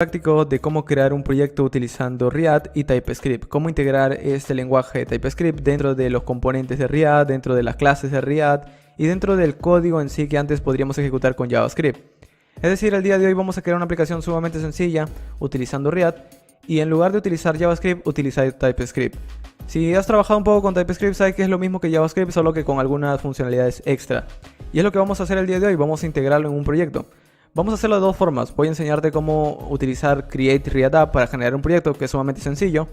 Práctico de cómo crear un proyecto utilizando React y TypeScript, cómo integrar este lenguaje de TypeScript dentro de los componentes de React, dentro de las clases de React y dentro del código en sí que antes podríamos ejecutar con JavaScript. Es decir, el día de hoy vamos a crear una aplicación sumamente sencilla utilizando React y en lugar de utilizar JavaScript, utilizar TypeScript. Si has trabajado un poco con TypeScript, sabes que es lo mismo que JavaScript, solo que con algunas funcionalidades extra. Y es lo que vamos a hacer el día de hoy, vamos a integrarlo en un proyecto. Vamos a hacerlo de dos formas. Voy a enseñarte cómo utilizar Create React App para generar un proyecto, que es sumamente sencillo.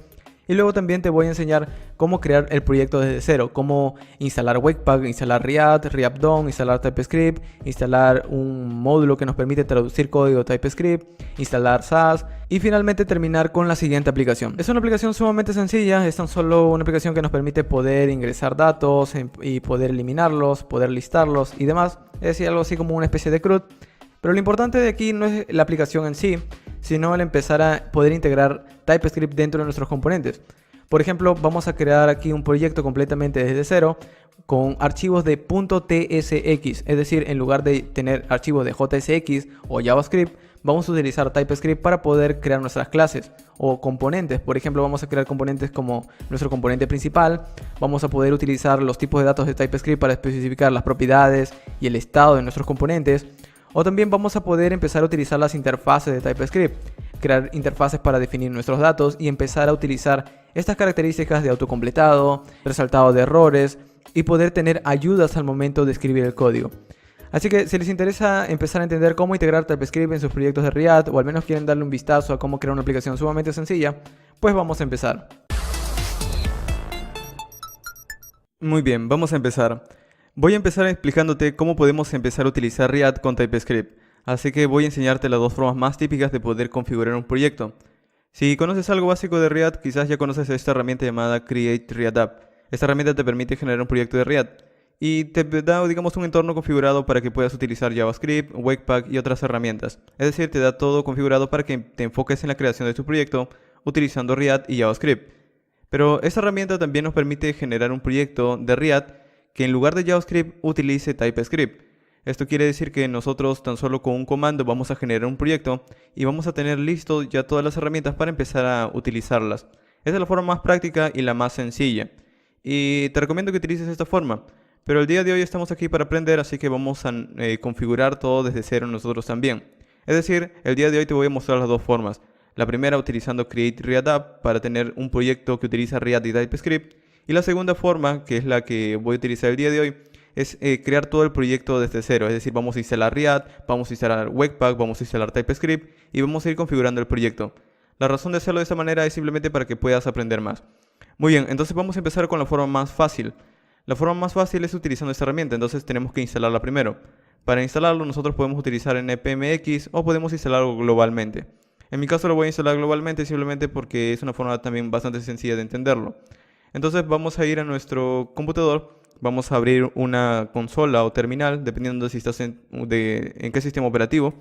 Y luego también te voy a enseñar cómo crear el proyecto desde cero, cómo instalar Webpack, instalar React, React DOM, instalar TypeScript, instalar un módulo que nos permite traducir código TypeScript, instalar Sass y finalmente terminar con la siguiente aplicación. Es una aplicación sumamente sencilla, es tan solo una aplicación que nos permite poder ingresar datos y poder eliminarlos, poder listarlos y demás. Es decir, algo así como una especie de CRUD. Pero lo importante de aquí no es la aplicación en sí, sino el empezar a poder integrar TypeScript dentro de nuestros componentes. Por ejemplo, vamos a crear aquí un proyecto completamente desde cero con archivos de .tsx, es decir, en lugar de tener archivos de JSX o JavaScript, vamos a utilizar TypeScript para poder crear nuestras clases o componentes. Por ejemplo, vamos a crear componentes como nuestro componente principal, vamos a poder utilizar los tipos de datos de TypeScript para especificar las propiedades y el estado de nuestros componentes. O también vamos a poder empezar a utilizar las interfaces de TypeScript, crear interfaces para definir nuestros datos y empezar a utilizar estas características de autocompletado, resaltado de errores y poder tener ayudas al momento de escribir el código. Así que si les interesa empezar a entender cómo integrar TypeScript en sus proyectos de React o al menos quieren darle un vistazo a cómo crear una aplicación sumamente sencilla, pues vamos a empezar. Muy bien, vamos a empezar. Voy a empezar explicándote cómo podemos empezar a utilizar React con TypeScript, así que voy a enseñarte las dos formas más típicas de poder configurar un proyecto. Si conoces algo básico de React, quizás ya conoces esta herramienta llamada Create React App. Esta herramienta te permite generar un proyecto de React y te da, digamos, un entorno configurado para que puedas utilizar JavaScript, Webpack y otras herramientas. Es decir, te da todo configurado para que te enfoques en la creación de tu proyecto utilizando React y JavaScript. Pero esta herramienta también nos permite generar un proyecto de React que en lugar de JavaScript utilice TypeScript. Esto quiere decir que nosotros tan solo con un comando vamos a generar un proyecto y vamos a tener listo ya todas las herramientas para empezar a utilizarlas. Esa es la forma más práctica y la más sencilla. Y te recomiendo que utilices esta forma. Pero el día de hoy estamos aquí para aprender, así que vamos a configurar todo desde cero nosotros también. Es decir, el día de hoy te voy a mostrar las dos formas. La primera utilizando Create React App para tener un proyecto que utiliza React y TypeScript. Y la segunda forma, que es la que voy a utilizar el día de hoy, es crear todo el proyecto desde cero. Es decir, vamos a instalar React, vamos a instalar Webpack, vamos a instalar TypeScript y vamos a ir configurando el proyecto. La razón de hacerlo de esta manera es simplemente para que puedas aprender más. Muy bien, entonces vamos a empezar con la forma más fácil. La forma más fácil es utilizando esta herramienta, entonces tenemos que instalarla primero. Para instalarlo nosotros podemos utilizar npmx o podemos instalarlo globalmente. En mi caso lo voy a instalar globalmente simplemente porque es una forma también bastante sencilla de entenderlo. Entonces vamos a ir a nuestro computador, vamos a abrir una consola o terminal, dependiendo de si estás en qué sistema operativo.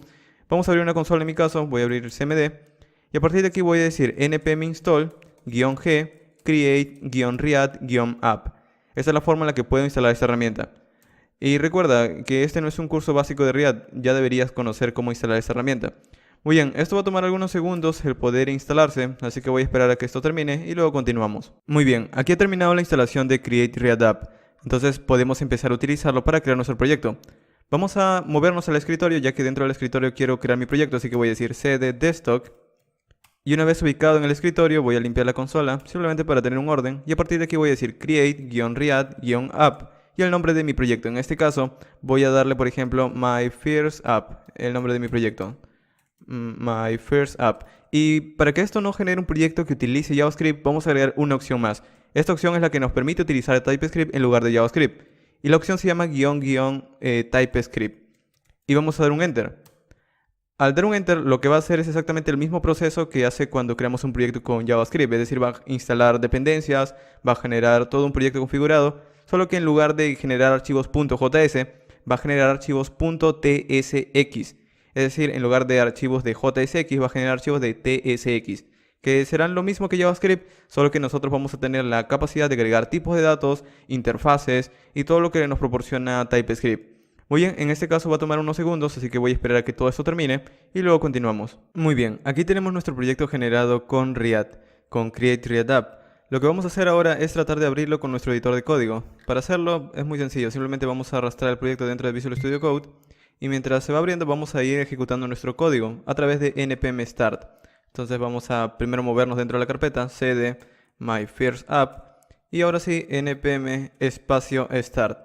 Vamos a abrir una consola, en mi caso voy a abrir cmd y a partir de aquí voy a decir npm install-g create-react-app. Esta es la forma en la que puedo instalar esta herramienta. Y recuerda que este no es un curso básico de React, ya deberías conocer cómo instalar esta herramienta. Muy bien, esto va a tomar algunos segundos el poder instalarse, así que voy a esperar a que esto termine y luego continuamos. Muy bien, aquí ha terminado la instalación de Create React App, entonces podemos empezar a utilizarlo para crear nuestro proyecto. Vamos a movernos al escritorio, ya que dentro del escritorio quiero crear mi proyecto, así que voy a decir cd desktop. Y una vez ubicado en el escritorio voy a limpiar la consola, simplemente para tener un orden, y a partir de aquí voy a decir create-react-app y el nombre de mi proyecto. En este caso voy a darle, por ejemplo, my first app, el nombre de mi proyecto. My first app. Y para que esto no genere un proyecto que utilice JavaScript, vamos a agregar una opción más. Esta opción es la que nos permite utilizar TypeScript en lugar de JavaScript. Y la opción se llama TypeScript. Y vamos a dar un Enter. Al dar un Enter, lo que va a hacer es exactamente el mismo proceso que hace cuando creamos un proyecto con JavaScript. Es decir, va a instalar dependencias, va a generar todo un proyecto configurado, solo que en lugar de generar archivos .js, va a generar archivos .tsx. Es decir, en lugar de archivos de JSX va a generar archivos de TSX, que serán lo mismo que JavaScript, solo que nosotros vamos a tener la capacidad de agregar tipos de datos, interfaces y todo lo que nos proporciona TypeScript. Muy bien, en este caso va a tomar unos segundos, así que voy a esperar a que todo esto termine y luego continuamos. Muy bien, aquí tenemos nuestro proyecto generado con React, con Create React App. Lo que vamos a hacer ahora es tratar de abrirlo con nuestro editor de código. Para hacerlo es muy sencillo, simplemente vamos a arrastrar el proyecto dentro de Visual Studio Code y mientras se va abriendo vamos a ir ejecutando nuestro código a través de npm start. Entonces vamos a primero movernos dentro de la carpeta cd my first app y ahora sí npm espacio start.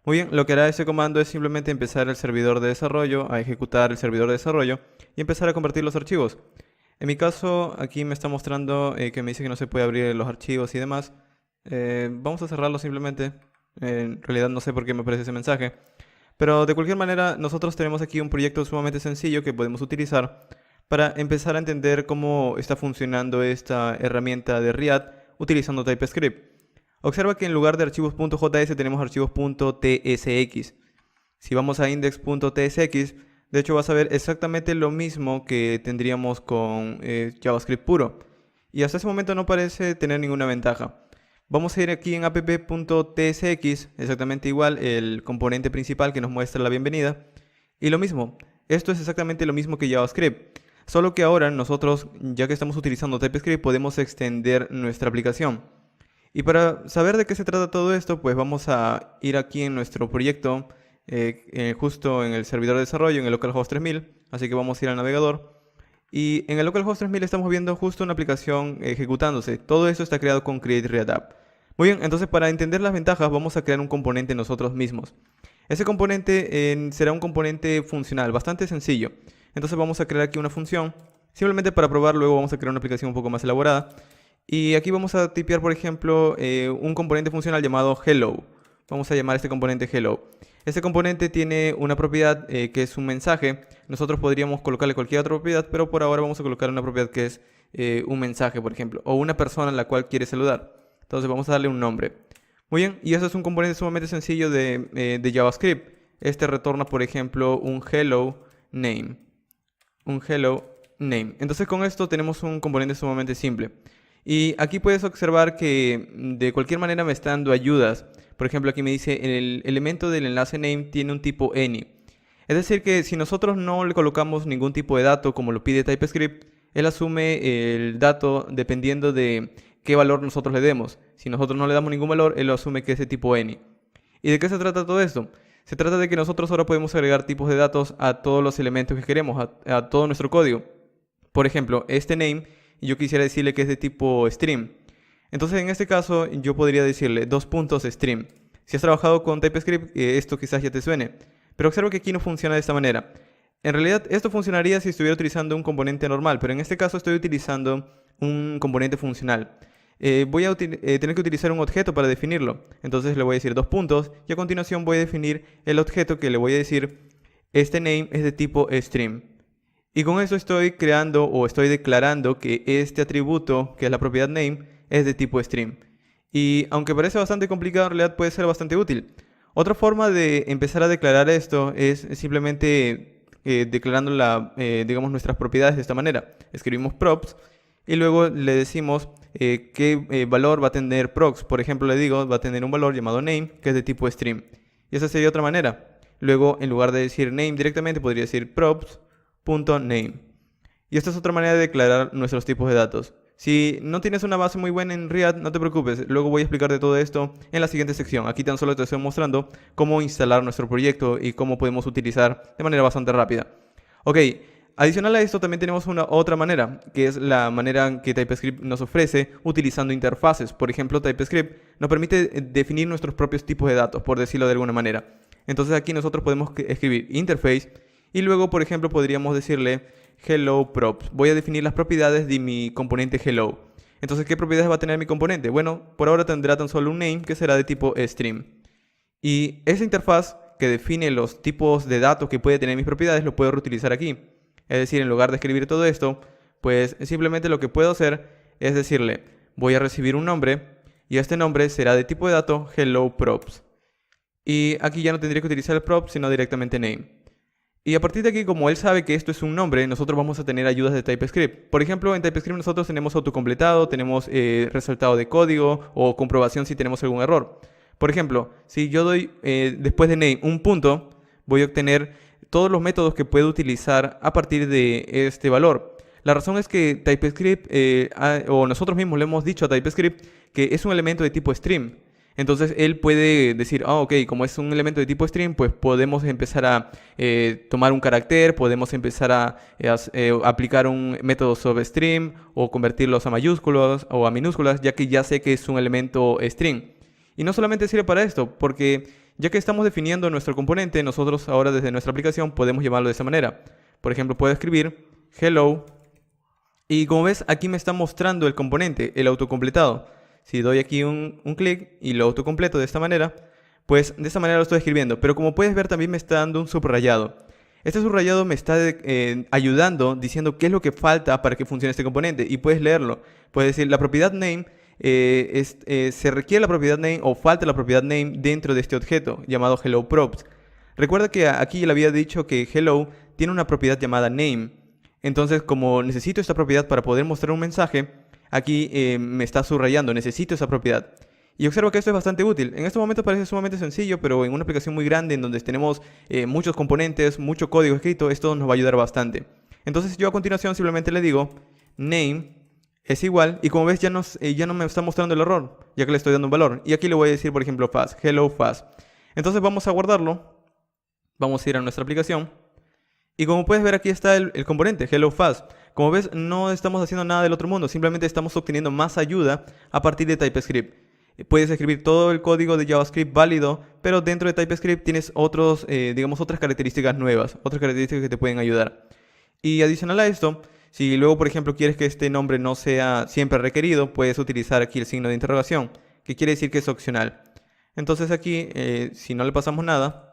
Muy bien, lo que hará ese comando es simplemente empezar el servidor de desarrollo, a ejecutar el servidor de desarrollo y empezar a convertir los archivos. En mi caso, aquí me está mostrando que me dice que no se puede abrir los archivos y demás. Vamos a cerrarlo simplemente. En realidad no sé por qué me aparece ese mensaje. Pero de cualquier manera, nosotros tenemos aquí un proyecto sumamente sencillo que podemos utilizar para empezar a entender cómo está funcionando esta herramienta de React utilizando TypeScript. Observa que en lugar de archivos.js tenemos archivos.tsx. Si vamos a index.tsx, de hecho vas a ver exactamente lo mismo que tendríamos con JavaScript puro. Y hasta ese momento no parece tener ninguna ventaja. Vamos a ir aquí en app.tsx, exactamente igual, el componente principal que nos muestra la bienvenida. Y lo mismo, esto es exactamente lo mismo que JavaScript. Solo que ahora nosotros, ya que estamos utilizando TypeScript, podemos extender nuestra aplicación. Y para saber de qué se trata todo esto, pues vamos a ir aquí en nuestro proyecto, justo en el servidor de desarrollo, en el localhost 3000. Así que vamos a ir al navegador. Y en el localhost 3000 estamos viendo justo una aplicación ejecutándose. Todo esto está creado con Create React App. Muy bien, entonces para entender las ventajas vamos a crear un componente nosotros mismos. Ese componente será un componente funcional, bastante sencillo. Entonces vamos a crear aquí una función. Simplemente para probar, luego vamos a crear una aplicación un poco más elaborada. Y aquí vamos a tipear, por ejemplo, un componente funcional llamado hello. Vamos a llamar a este componente hello. Este componente tiene una propiedad que es un mensaje. Nosotros podríamos colocarle cualquier otra propiedad, pero por ahora vamos a colocar una propiedad que es un mensaje, por ejemplo, o una persona a la cual quiere saludar. Entonces vamos a darle un nombre. Muy bien, y eso es un componente sumamente sencillo de JavaScript. Este retorna, por ejemplo, un hello name. Un hello name. Entonces con esto tenemos un componente sumamente simple. Y aquí puedes observar que de cualquier manera me está dando ayudas. Por ejemplo, aquí me dice el elemento del enlace name tiene un tipo any. Es decir que si nosotros no le colocamos ningún tipo de dato como lo pide TypeScript, él asume el dato dependiendo de qué valor nosotros le demos. Si nosotros no le damos ningún valor, él lo asume que es de tipo any. ¿Y de qué se trata todo esto? Se trata de que nosotros ahora podemos agregar tipos de datos a todos los elementos que queremos, a todo nuestro código. Por ejemplo, este name, yo quisiera decirle que es de tipo stream. Entonces en este caso yo podría decirle $stream. Si has trabajado con TypeScript, esto quizás ya te suene. Pero observa que aquí no funciona de esta manera. En realidad esto funcionaría si estuviera utilizando un componente normal, pero en este caso estoy utilizando un componente funcional. Voy a tener que utilizar un objeto para definirlo. Entonces le voy a decir 2 puntos y a continuación voy a definir el objeto que le voy a decir este name es de tipo stream. Y con eso estoy creando o estoy declarando que este atributo, que es la propiedad name, es de tipo stream. Y aunque parece bastante complicado, en realidad puede ser bastante útil. Otra forma de empezar a declarar esto es simplemente declarando digamos, nuestras propiedades de esta manera. Escribimos props y luego le decimos qué valor va a tener props. Por ejemplo, le digo, va a tener un valor llamado name, que es de tipo stream. Y esa sería otra manera. Luego, en lugar de decir name directamente, podría decir props.name. Y esta es otra manera de declarar nuestros tipos de datos. Si no tienes una base muy buena en React, no te preocupes, luego voy a explicar de todo esto en la siguiente sección. Aquí tan solo te estoy mostrando cómo instalar nuestro proyecto y cómo podemos utilizar de manera bastante rápida. Ok, adicional a esto también tenemos otra manera, que es la manera que TypeScript nos ofrece utilizando interfaces. Por ejemplo, TypeScript nos permite definir nuestros propios tipos de datos, por decirlo de alguna manera. Entonces aquí nosotros podemos escribir interface y luego, por ejemplo, podríamos decirle hello props. Voy a definir las propiedades de mi componente hello. Entonces, ¿qué propiedades va a tener mi componente? Bueno, por ahora tendrá tan solo un name que será de tipo stream. Y esa interfaz que define los tipos de datos que puede tener mis propiedades lo puedo reutilizar aquí. Es decir, en lugar de escribir todo esto, pues simplemente lo que puedo hacer es decirle, voy a recibir un nombre y este nombre será de tipo de dato hello props. Y aquí ya no tendría que utilizar el prop, sino directamente name. Y a partir de aquí, como él sabe que esto es un nombre, nosotros vamos a tener ayudas de TypeScript. Por ejemplo, en TypeScript nosotros tenemos autocompletado, tenemos resultado de código o comprobación si tenemos algún error. Por ejemplo, si yo doy después de name un punto, voy a obtener todos los métodos que puedo utilizar a partir de este valor. La razón es que TypeScript, o nosotros mismos le hemos dicho a TypeScript que es un elemento de tipo string. Entonces él puede decir, ok, como es un elemento de tipo string, pues podemos empezar a tomar un carácter, podemos empezar a aplicar un método substring o convertirlos a mayúsculas o a minúsculas, ya que ya sé que es un elemento string. Y no solamente sirve para esto, porque ya que estamos definiendo nuestro componente, nosotros ahora desde nuestra aplicación podemos llamarlo de esta manera. Por ejemplo, puedo escribir hello y como ves aquí me está mostrando el componente, el autocompletado. Si doy aquí un clic y lo autocompleto de esta manera, pues de esta manera lo estoy escribiendo. Pero como puedes ver también me está dando un subrayado. Este subrayado me está ayudando diciendo qué es lo que falta para que funcione este componente. Y puedes leerlo. Puedes decir la propiedad name, se requiere la propiedad name o falta la propiedad name dentro de este objeto llamado helloProps. Recuerda que aquí le había dicho que hello tiene una propiedad llamada name. Entonces como necesito esta propiedad para poder mostrar un mensaje, aquí me está subrayando, necesito esa propiedad. Y observo que esto es bastante útil. En este momento parece sumamente sencillo, pero en una aplicación muy grande en donde tenemos muchos componentes, mucho código escrito, esto nos va a ayudar bastante. Entonces yo a continuación simplemente le digo name es igual, y como ves ya no me está mostrando el error, ya que le estoy dando un valor. Y aquí le voy a decir, por ejemplo, fast, hello fast. Entonces vamos a guardarlo, vamos a ir a nuestra aplicación. Y como puedes ver aquí está el componente hello fast. Como ves no estamos haciendo nada del otro mundo, simplemente estamos obteniendo más ayuda a partir de TypeScript. Puedes escribir todo el código de JavaScript válido, pero dentro de TypeScript tienes otras características nuevas, otras características que te pueden ayudar. Y adicional a esto, si luego por ejemplo quieres que este nombre no sea siempre requerido, puedes utilizar aquí el signo de interrogación, que quiere decir que es opcional. Entonces aquí, si no le pasamos nada,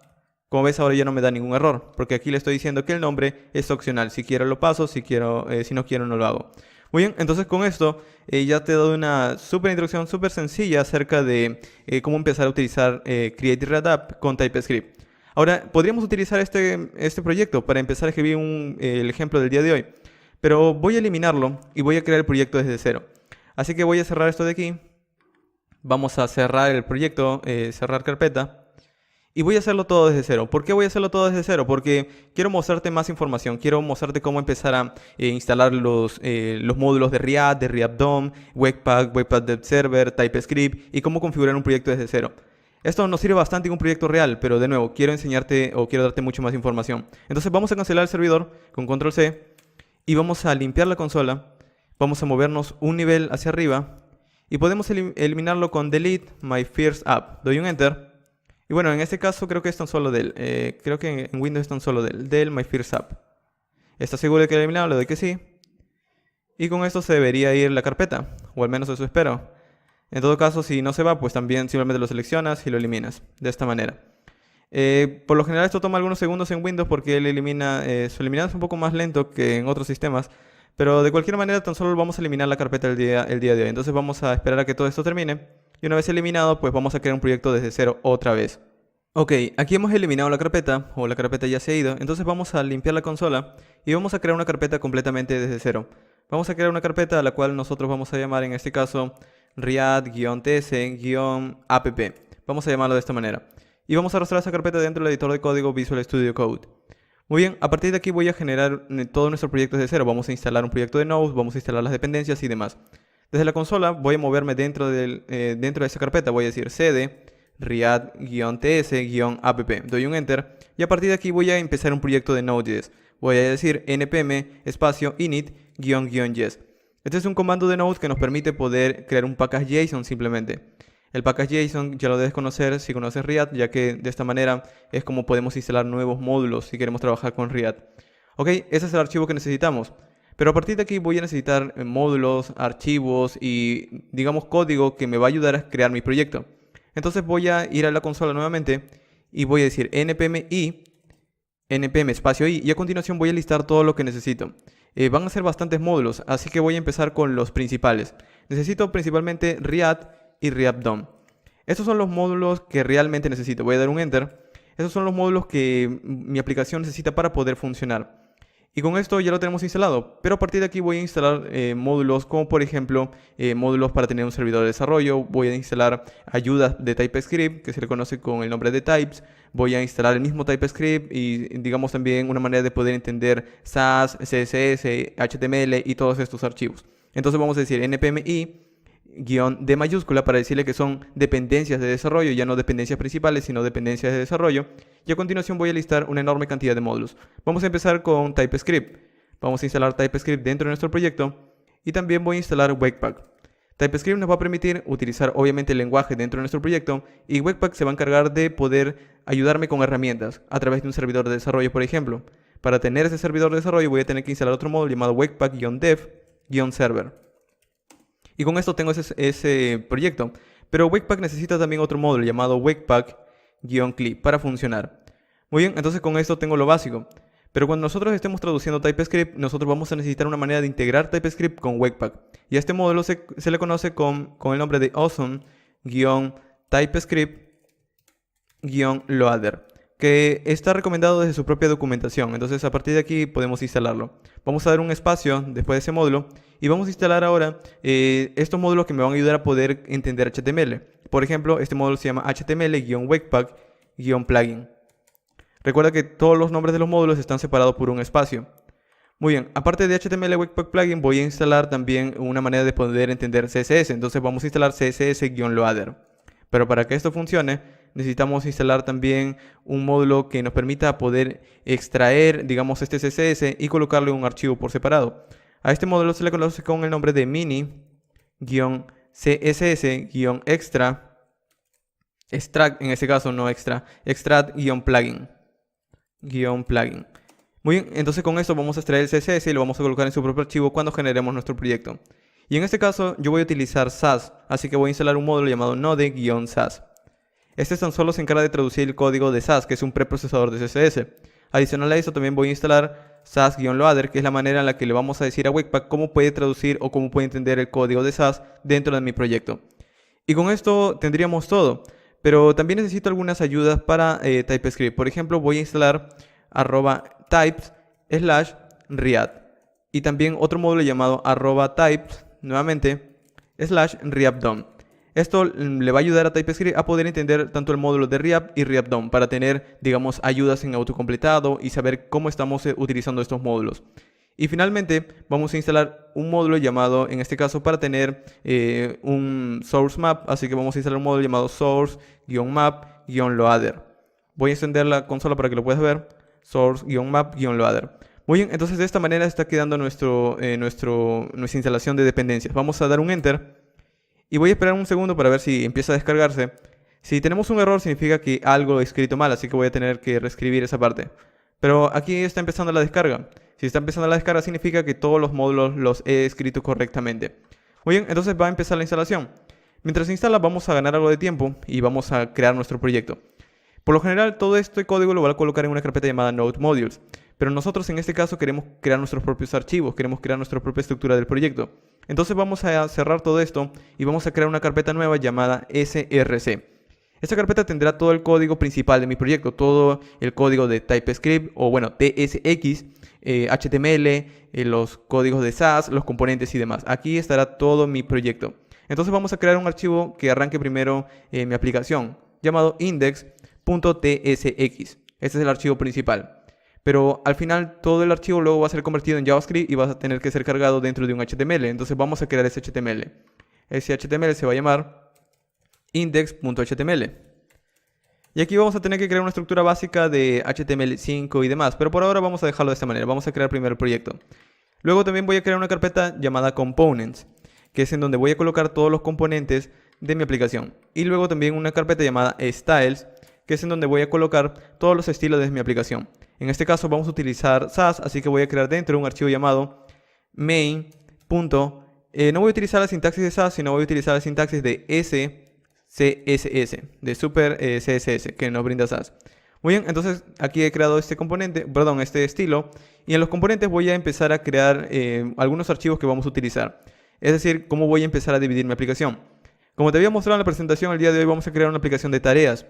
como ves ahora ya no me da ningún error, porque aquí le estoy diciendo que el nombre es opcional. Si quiero lo paso, si no quiero no lo hago. Muy bien, entonces con esto ya te he dado una súper introducción súper sencilla acerca de cómo empezar a utilizar Create React App con TypeScript. Ahora, podríamos utilizar este proyecto para empezar a escribir el ejemplo del día de hoy, pero voy a eliminarlo y voy a crear el proyecto desde cero. Así que voy a cerrar esto de aquí. Vamos a cerrar el proyecto, cerrar carpeta. Y voy a hacerlo todo desde cero. ¿Por qué voy a hacerlo todo desde cero? Porque quiero mostrarte más información. Quiero mostrarte cómo empezar a instalar los módulos de React DOM, Webpack, Webpack Dev Server, TypeScript y cómo configurar un proyecto desde cero. Esto nos sirve bastante en un proyecto real, pero de nuevo, quiero enseñarte o quiero darte mucho más información. Entonces vamos a cancelar el servidor con Control C y vamos a limpiar la consola. Vamos a movernos un nivel hacia arriba y podemos eliminarlo con Delete My First App. Doy un Enter. Y bueno, en este caso creo que es tan solo creo que en Windows es tan solo del My First App. ¿Estás seguro de que eliminado? Le doy que sí. Y con esto se debería ir la carpeta, o al menos eso espero. En todo caso, si no se va, pues también simplemente lo seleccionas y lo eliminas, de esta manera. Por lo general esto toma algunos segundos en Windows porque él su eliminado es un poco más lento que en otros sistemas. Pero de cualquier manera tan solo vamos a eliminar la carpeta el día de hoy. Entonces vamos a esperar a que todo esto termine. Y una vez eliminado, pues vamos a crear un proyecto desde cero otra vez. Ok, aquí hemos eliminado la carpeta, o la carpeta ya se ha ido. Entonces vamos a limpiar la consola y vamos a crear una carpeta completamente desde cero. Vamos a crear una carpeta a la cual nosotros vamos a llamar en este caso React-ts-app. Vamos a llamarlo de esta manera. Y vamos a arrastrar esa carpeta dentro del editor de código Visual Studio Code. Muy bien, a partir de aquí voy a generar todo nuestro proyecto desde cero. Vamos a instalar un proyecto de Node, vamos a instalar las dependencias y demás. Desde la consola voy a moverme dentro de esa carpeta. Voy a decir cd react-ts-app. Doy un enter y a partir de aquí voy a empezar un proyecto de Node.js. Voy a decir npm espacio init-yes. Este es un comando de Node que nos permite poder crear un package JSON simplemente. El package JSON ya lo debes conocer si conoces React, ya que de esta manera es como podemos instalar nuevos módulos si queremos trabajar con React. Ok, ese es el archivo que necesitamos. Pero a partir de aquí voy a necesitar módulos, archivos y digamos código que me va a ayudar a crear mi proyecto. Entonces voy a ir a la consola nuevamente y voy a decir npm espacio i y a continuación voy a listar todo lo que necesito. Van a ser bastantes módulos, así que voy a empezar con los principales. Necesito principalmente React y React DOM. Estos son los módulos que realmente necesito. Voy a dar un enter. Estos son los módulos que mi aplicación necesita para poder funcionar. Y con esto ya lo tenemos instalado, pero a partir de aquí voy a instalar módulos como por ejemplo módulos para tener un servidor de desarrollo, voy a instalar ayudas de TypeScript que se le conoce con el nombre de types, voy a instalar el mismo TypeScript y digamos también una manera de poder entender Sass, CSS, HTML y todos estos archivos. Entonces vamos a decir npmi -d mayúscula para decirle que son dependencias de desarrollo, ya no dependencias principales, sino dependencias de desarrollo. Y a continuación voy a listar una enorme cantidad de módulos. Vamos a empezar con TypeScript. Vamos a instalar TypeScript dentro de nuestro proyecto y también voy a instalar Webpack. TypeScript nos va a permitir utilizar obviamente el lenguaje dentro de nuestro proyecto y Webpack se va a encargar de poder ayudarme con herramientas a través de un servidor de desarrollo, por ejemplo. Para tener ese servidor de desarrollo voy a tener que instalar otro módulo llamado Webpack-dev-server. Y con esto tengo ese proyecto. Pero Webpack necesita también otro módulo llamado Webpack-clip para funcionar. Muy bien, entonces con esto tengo lo básico. Pero cuando nosotros estemos traduciendo TypeScript, nosotros vamos a necesitar una manera de integrar TypeScript con Webpack. Y a este módulo se le conoce con el nombre de Awesome-TypeScript-loader, que está recomendado desde su propia documentación. Entonces a partir de aquí podemos instalarlo. Vamos a dar un espacio después de ese módulo y vamos a instalar ahora estos módulos que me van a ayudar a poder entender HTML. Por ejemplo, este módulo se llama HTML-Webpack-plugin. Recuerda que todos los nombres de los módulos están separados por un espacio. Muy bien, aparte de HTML Webpack Plugin voy a instalar también una manera de poder entender CSS. Entonces vamos a instalar CSS-loader. Pero para que esto funcione necesitamos instalar también un módulo que nos permita poder extraer, digamos, este CSS y colocarle un archivo por separado. A este módulo se le conoce con el nombre de mini-css-extra, extract, en este caso no extra, extract-plugin. Muy bien, entonces con esto vamos a extraer el CSS y lo vamos a colocar en su propio archivo cuando generemos nuestro proyecto. Y en este caso yo voy a utilizar Sass, así que voy a instalar un módulo llamado Node-Sass. Este tan solo se encarga de traducir el código de Sass, que es un preprocesador de CSS. Adicional a eso también voy a instalar Sass-loader, que es la manera en la que le vamos a decir a Webpack cómo puede traducir o cómo puede entender el código de Sass dentro de mi proyecto. Y con esto tendríamos todo, pero también necesito algunas ayudas para TypeScript. Por ejemplo, voy a instalar @types/react y también otro módulo llamado @types nuevamente /react-dom. Esto le va a ayudar a TypeScript a poder entender tanto el módulo de React y React-DOM para tener, digamos, ayudas en autocompletado y saber cómo estamos utilizando estos módulos. Y finalmente vamos a instalar un módulo llamado, en este caso, para tener un source map. Así que vamos a instalar un módulo llamado source-map-loader. Voy a encender la consola para que lo puedas ver. Source-map-loader. Muy bien, entonces de esta manera está quedando nuestra instalación de dependencias. Vamos a dar un Enter. Y voy a esperar un segundo para ver si empieza a descargarse. Si tenemos un error significa que algo he escrito mal, así que voy a tener que reescribir esa parte. Pero aquí está empezando la descarga. Si está empezando la descarga significa que todos los módulos los he escrito correctamente. Muy bien, entonces va a empezar la instalación. Mientras se instala vamos a ganar algo de tiempo y vamos a crear nuestro proyecto. Por lo general todo este código lo voy a colocar en una carpeta llamada Node Modules. Pero nosotros en este caso queremos crear nuestros propios archivos, queremos crear nuestra propia estructura del proyecto. Entonces vamos a cerrar todo esto y vamos a crear una carpeta nueva llamada src. Esta carpeta tendrá todo el código principal de mi proyecto, todo el código de TypeScript o bueno, TSX, HTML, los códigos de Sass, los componentes y demás. Aquí estará todo mi proyecto. Entonces vamos a crear un archivo que arranque primero mi aplicación llamado index.tsx. Este es el archivo principal. Pero al final todo el archivo luego va a ser convertido en JavaScript y va a tener que ser cargado dentro de un HTML. Entonces vamos a crear ese HTML. Ese HTML se va a llamar index.html. Y aquí vamos a tener que crear una estructura básica de HTML5 y demás. Pero por ahora vamos a dejarlo de esta manera. Vamos a crear primero el proyecto. Luego también voy a crear una carpeta llamada Components, que es en donde voy a colocar todos los componentes de mi aplicación. Y luego también una carpeta llamada Styles, que es en donde voy a colocar todos los estilos de mi aplicación. En este caso vamos a utilizar Sass, así que voy a crear dentro un archivo llamado main. No voy a utilizar la sintaxis de Sass, sino voy a utilizar la sintaxis de SCSS, de Super CSS, que nos brinda Sass. Muy bien, entonces aquí he creado este estilo, y en los componentes voy a empezar a crear algunos archivos que vamos a utilizar. Es decir, cómo voy a empezar a dividir mi aplicación. Como te había mostrado en la presentación, el día de hoy vamos a crear una aplicación de tareas.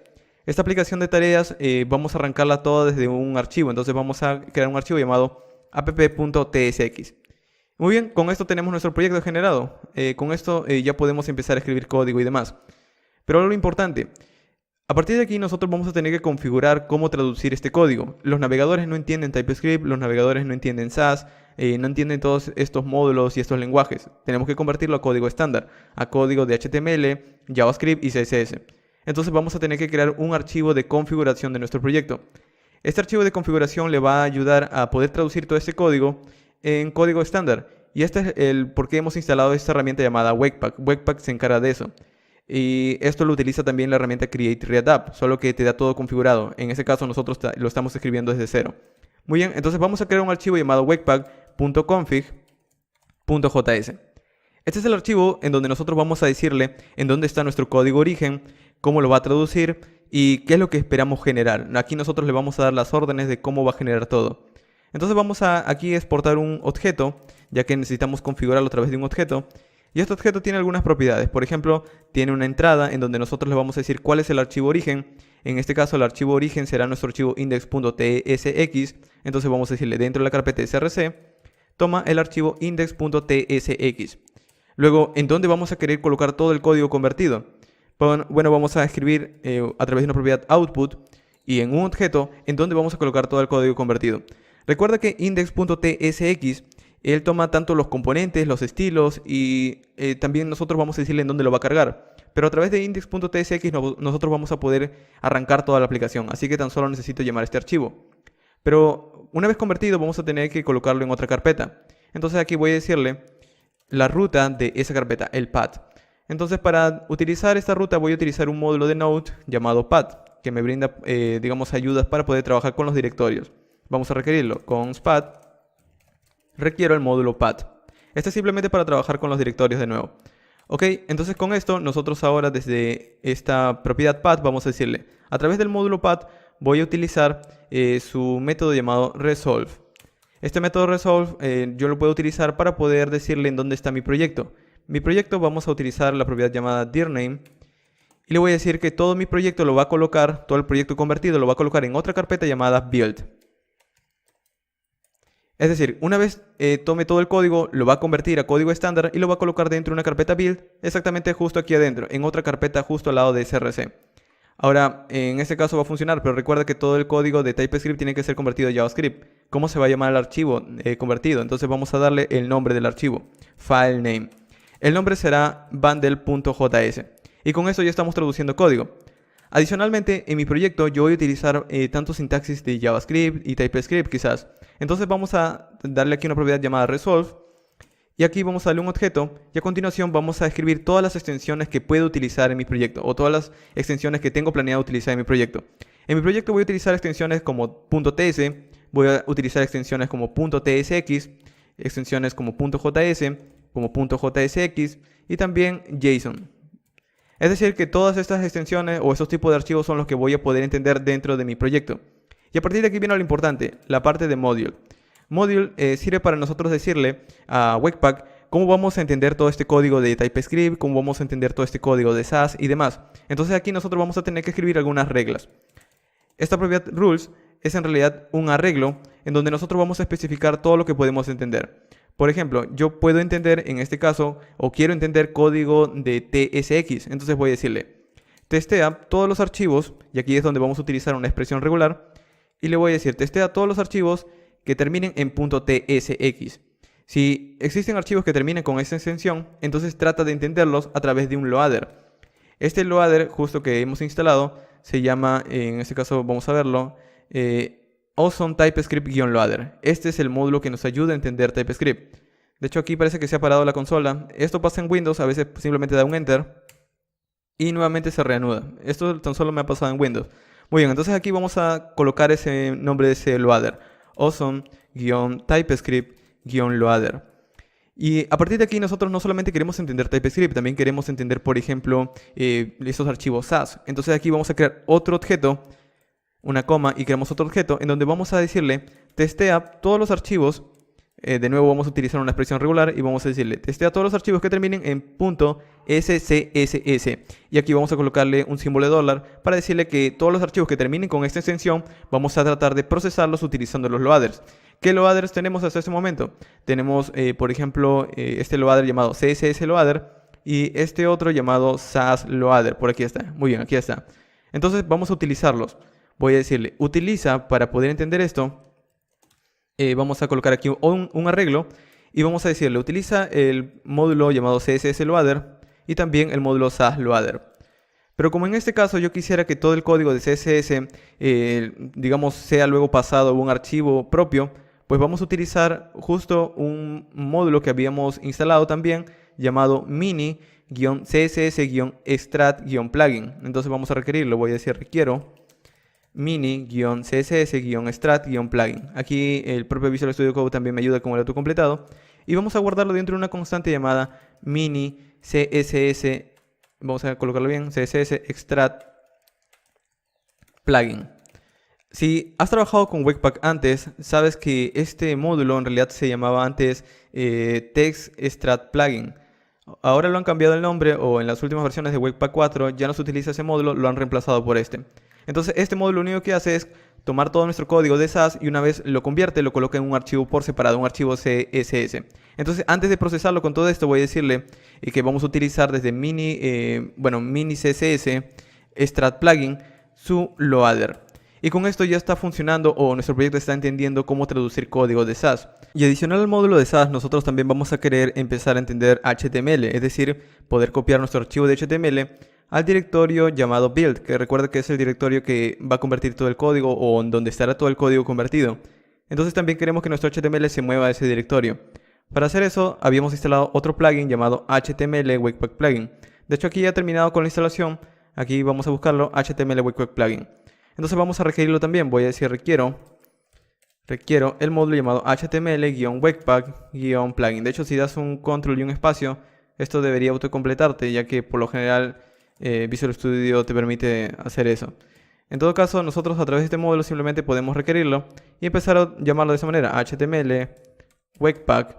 Esta aplicación de tareas vamos a arrancarla toda desde un archivo. Entonces vamos a crear un archivo llamado app.tsx. Muy bien, con esto tenemos nuestro proyecto generado. Con esto ya podemos empezar a escribir código y demás. Pero lo importante, a partir de aquí nosotros vamos a tener que configurar cómo traducir este código. Los navegadores no entienden TypeScript, los navegadores no entienden Sass, no entienden todos estos módulos y estos lenguajes. Tenemos que convertirlo a código estándar, a código de HTML, JavaScript y CSS. Entonces vamos a tener que crear un archivo de configuración de nuestro proyecto. Este archivo de configuración le va a ayudar a poder traducir todo este código en código estándar. Y este es el por qué hemos instalado esta herramienta llamada Webpack. Webpack se encarga de eso. Y esto lo utiliza también la herramienta Create React App, solo que te da todo configurado. En este caso nosotros lo estamos escribiendo desde cero. Muy bien, entonces vamos a crear un archivo llamado webpack.config.js. Este es el archivo en donde nosotros vamos a decirle en dónde está nuestro código origen, cómo lo va a traducir y qué es lo que esperamos generar. Aquí nosotros le vamos a dar las órdenes de cómo va a generar todo. Entonces vamos a aquí exportar un objeto, ya que necesitamos configurarlo a través de un objeto. Y este objeto tiene algunas propiedades. Por ejemplo, tiene una entrada en donde nosotros le vamos a decir cuál es el archivo origen. En este caso, el archivo origen será nuestro archivo index.tsx. Entonces vamos a decirle dentro de la carpeta src, toma el archivo index.tsx. Luego, ¿en dónde vamos a querer colocar todo el código convertido? Bueno, vamos a escribir a través de una propiedad output y en un objeto en donde vamos a colocar todo el código convertido. Recuerda que index.tsx él toma tanto los componentes, los estilos y también nosotros vamos a decirle en dónde lo va a cargar. Pero a través de index.tsx nosotros vamos a poder arrancar toda la aplicación. Así que tan solo necesito llamar este archivo. Pero una vez convertido vamos a tener que colocarlo en otra carpeta. Entonces aquí voy a decirle la ruta de esa carpeta, el path. Entonces para utilizar esta ruta voy a utilizar un módulo de Node llamado path, que me brinda digamos ayudas para poder trabajar con los directorios. Vamos a requerirlo con path. Requiero el módulo path. Este es simplemente para trabajar con los directorios de nuevo. Ok, entonces con esto nosotros ahora desde esta propiedad path vamos a decirle a través del módulo path voy a utilizar su método llamado resolve. Este método resolve yo lo puedo utilizar para poder decirle en dónde está mi proyecto. Mi proyecto vamos a utilizar la propiedad llamada dirname y le voy a decir que todo mi proyecto lo va a colocar, todo el proyecto convertido lo va a colocar en otra carpeta llamada build. Es decir, una vez tome todo el código, lo va a convertir a código estándar y lo va a colocar dentro de una carpeta build, exactamente justo aquí adentro, en otra carpeta justo al lado de src. Ahora, en este caso va a funcionar, pero recuerda que todo el código de TypeScript tiene que ser convertido a JavaScript. ¿Cómo se va a llamar el archivo convertido? Entonces vamos a darle el nombre del archivo, file name. El nombre será bundle.js. Y con eso ya estamos traduciendo código. Adicionalmente, en mi proyecto yo voy a utilizar tanto sintaxis de JavaScript y TypeScript quizás. Entonces vamos a darle aquí una propiedad llamada resolve. Y aquí vamos a darle un objeto. Y a continuación vamos a escribir todas las extensiones que puedo utilizar en mi proyecto. O todas las extensiones que tengo planeado utilizar en mi proyecto. En mi proyecto voy a utilizar extensiones como .ts. Voy a utilizar extensiones como .tsx. Extensiones como .js. Como .jsx. Y también JSON. Es decir, que todas estas extensiones o estos tipos de archivos son los que voy a poder entender dentro de mi proyecto. Y a partir de aquí viene lo importante, la parte de module. Module sirve para nosotros decirle a Webpack cómo vamos a entender todo este código de TypeScript, cómo vamos a entender todo este código de Sass y demás. Entonces aquí nosotros vamos a tener que escribir algunas reglas. Esta propiedad rules es en realidad un arreglo en donde nosotros vamos a especificar todo lo que podemos entender. Por ejemplo, yo puedo entender en este caso, o quiero entender código de TSX. Entonces voy a decirle, testea todos los archivos, y aquí es donde vamos a utilizar una expresión regular, y le voy a decir, testea todos los archivos que terminen en .tsx. Si existen archivos que terminen con esa extensión, entonces trata de entenderlos a través de un loader. Este loader, justo que hemos instalado, se llama, en este caso vamos a verlo, Awesome TypeScript-Loader. Este es el módulo que nos ayuda a entender TypeScript. De hecho, aquí parece que se ha parado la consola. Esto pasa en Windows, a veces simplemente da un Enter y nuevamente se reanuda. Esto tan solo me ha pasado en Windows. Muy bien, entonces aquí vamos a colocar ese nombre de ese loader. Awesome-TypeScript-Loader. Y a partir de aquí nosotros no solamente queremos entender TypeScript, también queremos entender, por ejemplo, esos archivos Sass. Entonces aquí vamos a crear otro objeto, una coma, y creamos otro objeto en donde vamos a decirle testea todos los archivos. De nuevo vamos a utilizar una expresión regular y vamos a decirle testea todos los archivos que terminen en .scss. Y aquí vamos a colocarle un símbolo de dólar para decirle que todos los archivos que terminen con esta extensión vamos a tratar de procesarlos utilizando los loaders. ¿Qué loaders tenemos hasta este momento? Tenemos, por ejemplo, este loader llamado CSS Loader y este otro llamado SAS Loader. Por aquí está. Muy bien, aquí está. Entonces vamos a utilizarlos. Voy a decirle, utiliza, para poder entender esto, vamos a colocar aquí un arreglo y vamos a decirle, utiliza el módulo llamado CSS Loader y también el módulo SAS Loader. Pero como en este caso yo quisiera que todo el código de CSS, digamos, sea luego pasado a un archivo propio, pues vamos a utilizar justo un módulo que habíamos instalado también llamado mini-css-extract-plugin. Entonces vamos a requerirlo, voy a decir requiero mini-css-extract-plugin. Aquí el propio Visual Studio Code también me ayuda con el autocompletado. Y vamos a guardarlo dentro de una constante llamada mini-css, vamos a colocarlo bien, css-extract-plugin. Si has trabajado con Webpack antes, sabes que este módulo en realidad se llamaba antes text-extract-plugin. Ahora lo han cambiado el nombre, o en las últimas versiones de Webpack 4 ya no se utiliza ese módulo, lo han reemplazado por este. Entonces este módulo lo único que hace es tomar todo nuestro código de SAS y una vez lo convierte, lo coloca en un archivo por separado, un archivo CSS. Entonces antes de procesarlo con todo esto voy a decirle que vamos a utilizar desde mini CSS extract plugin su loader. Y con esto ya está funcionando, o nuestro proyecto está entendiendo cómo traducir código de SAS. Y adicional al módulo de SAS, nosotros también vamos a querer empezar a entender HTML, es decir, poder copiar nuestro archivo de HTML al directorio llamado build, que recuerda que es el directorio que va a convertir todo el código o en donde estará todo el código convertido. Entonces también queremos que nuestro HTML se mueva a ese directorio. Para hacer eso, habíamos instalado otro plugin llamado HTML Webpack Plugin. De hecho, aquí ya he terminado con la instalación. Aquí vamos a buscarlo, HTML Webpack Plugin. Entonces vamos a requerirlo también. Voy a decir requiero el módulo llamado HTML-Webpack-Plugin. De hecho, si das un control y un espacio, esto debería autocompletarte, ya que por lo general Visual Studio te permite hacer eso. En todo caso, nosotros a través de este módulo simplemente podemos requerirlo y empezar a llamarlo de esa manera, HTML Webpack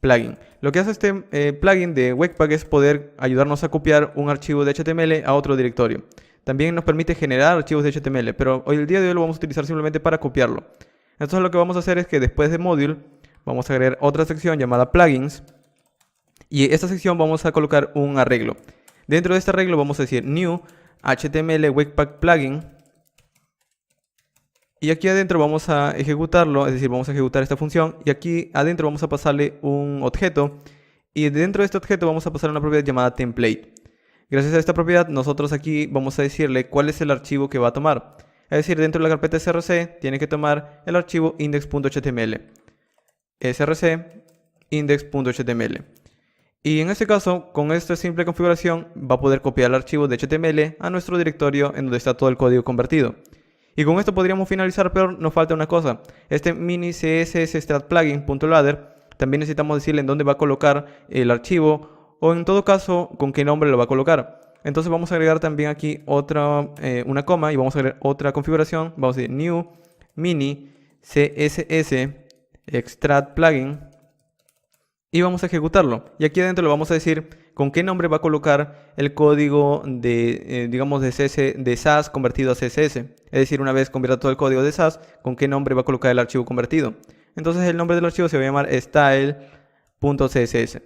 Plugin. Lo que hace este plugin de Webpack es poder ayudarnos a copiar un archivo de HTML a otro directorio. También nos permite generar archivos de HTML, pero hoy el día de hoy lo vamos a utilizar simplemente para copiarlo. Entonces lo que vamos a hacer es que después de Module vamos a agregar otra sección llamada Plugins y esta sección vamos a colocar un arreglo. Dentro de este arreglo vamos a decir New HTML Webpack Plugin y aquí adentro vamos a ejecutarlo, es decir, vamos a ejecutar esta función y aquí adentro vamos a pasarle un objeto y dentro de este objeto vamos a pasar una propiedad llamada template. Gracias a esta propiedad nosotros aquí vamos a decirle cuál es el archivo que va a tomar. Es decir, dentro de la carpeta src tiene que tomar el archivo index.html. src index.html. Y en este caso, con esta simple configuración, va a poder copiar el archivo de HTML a nuestro directorio en donde está todo el código convertido. Y con esto podríamos finalizar, pero nos falta una cosa. Este mini CSS extract plugin.loader también necesitamos decirle en dónde va a colocar el archivo o en todo caso con qué nombre lo va a colocar. Entonces vamos a agregar también aquí una coma y vamos a agregar otra configuración. Vamos a decir new mini CSS extract plugin y vamos a ejecutarlo. Y aquí adentro le vamos a decir con qué nombre va a colocar el código de, digamos, de SAS convertido a CSS. Es decir, una vez convierta todo el código de SAS, con qué nombre va a colocar el archivo convertido. Entonces el nombre del archivo se va a llamar style.css.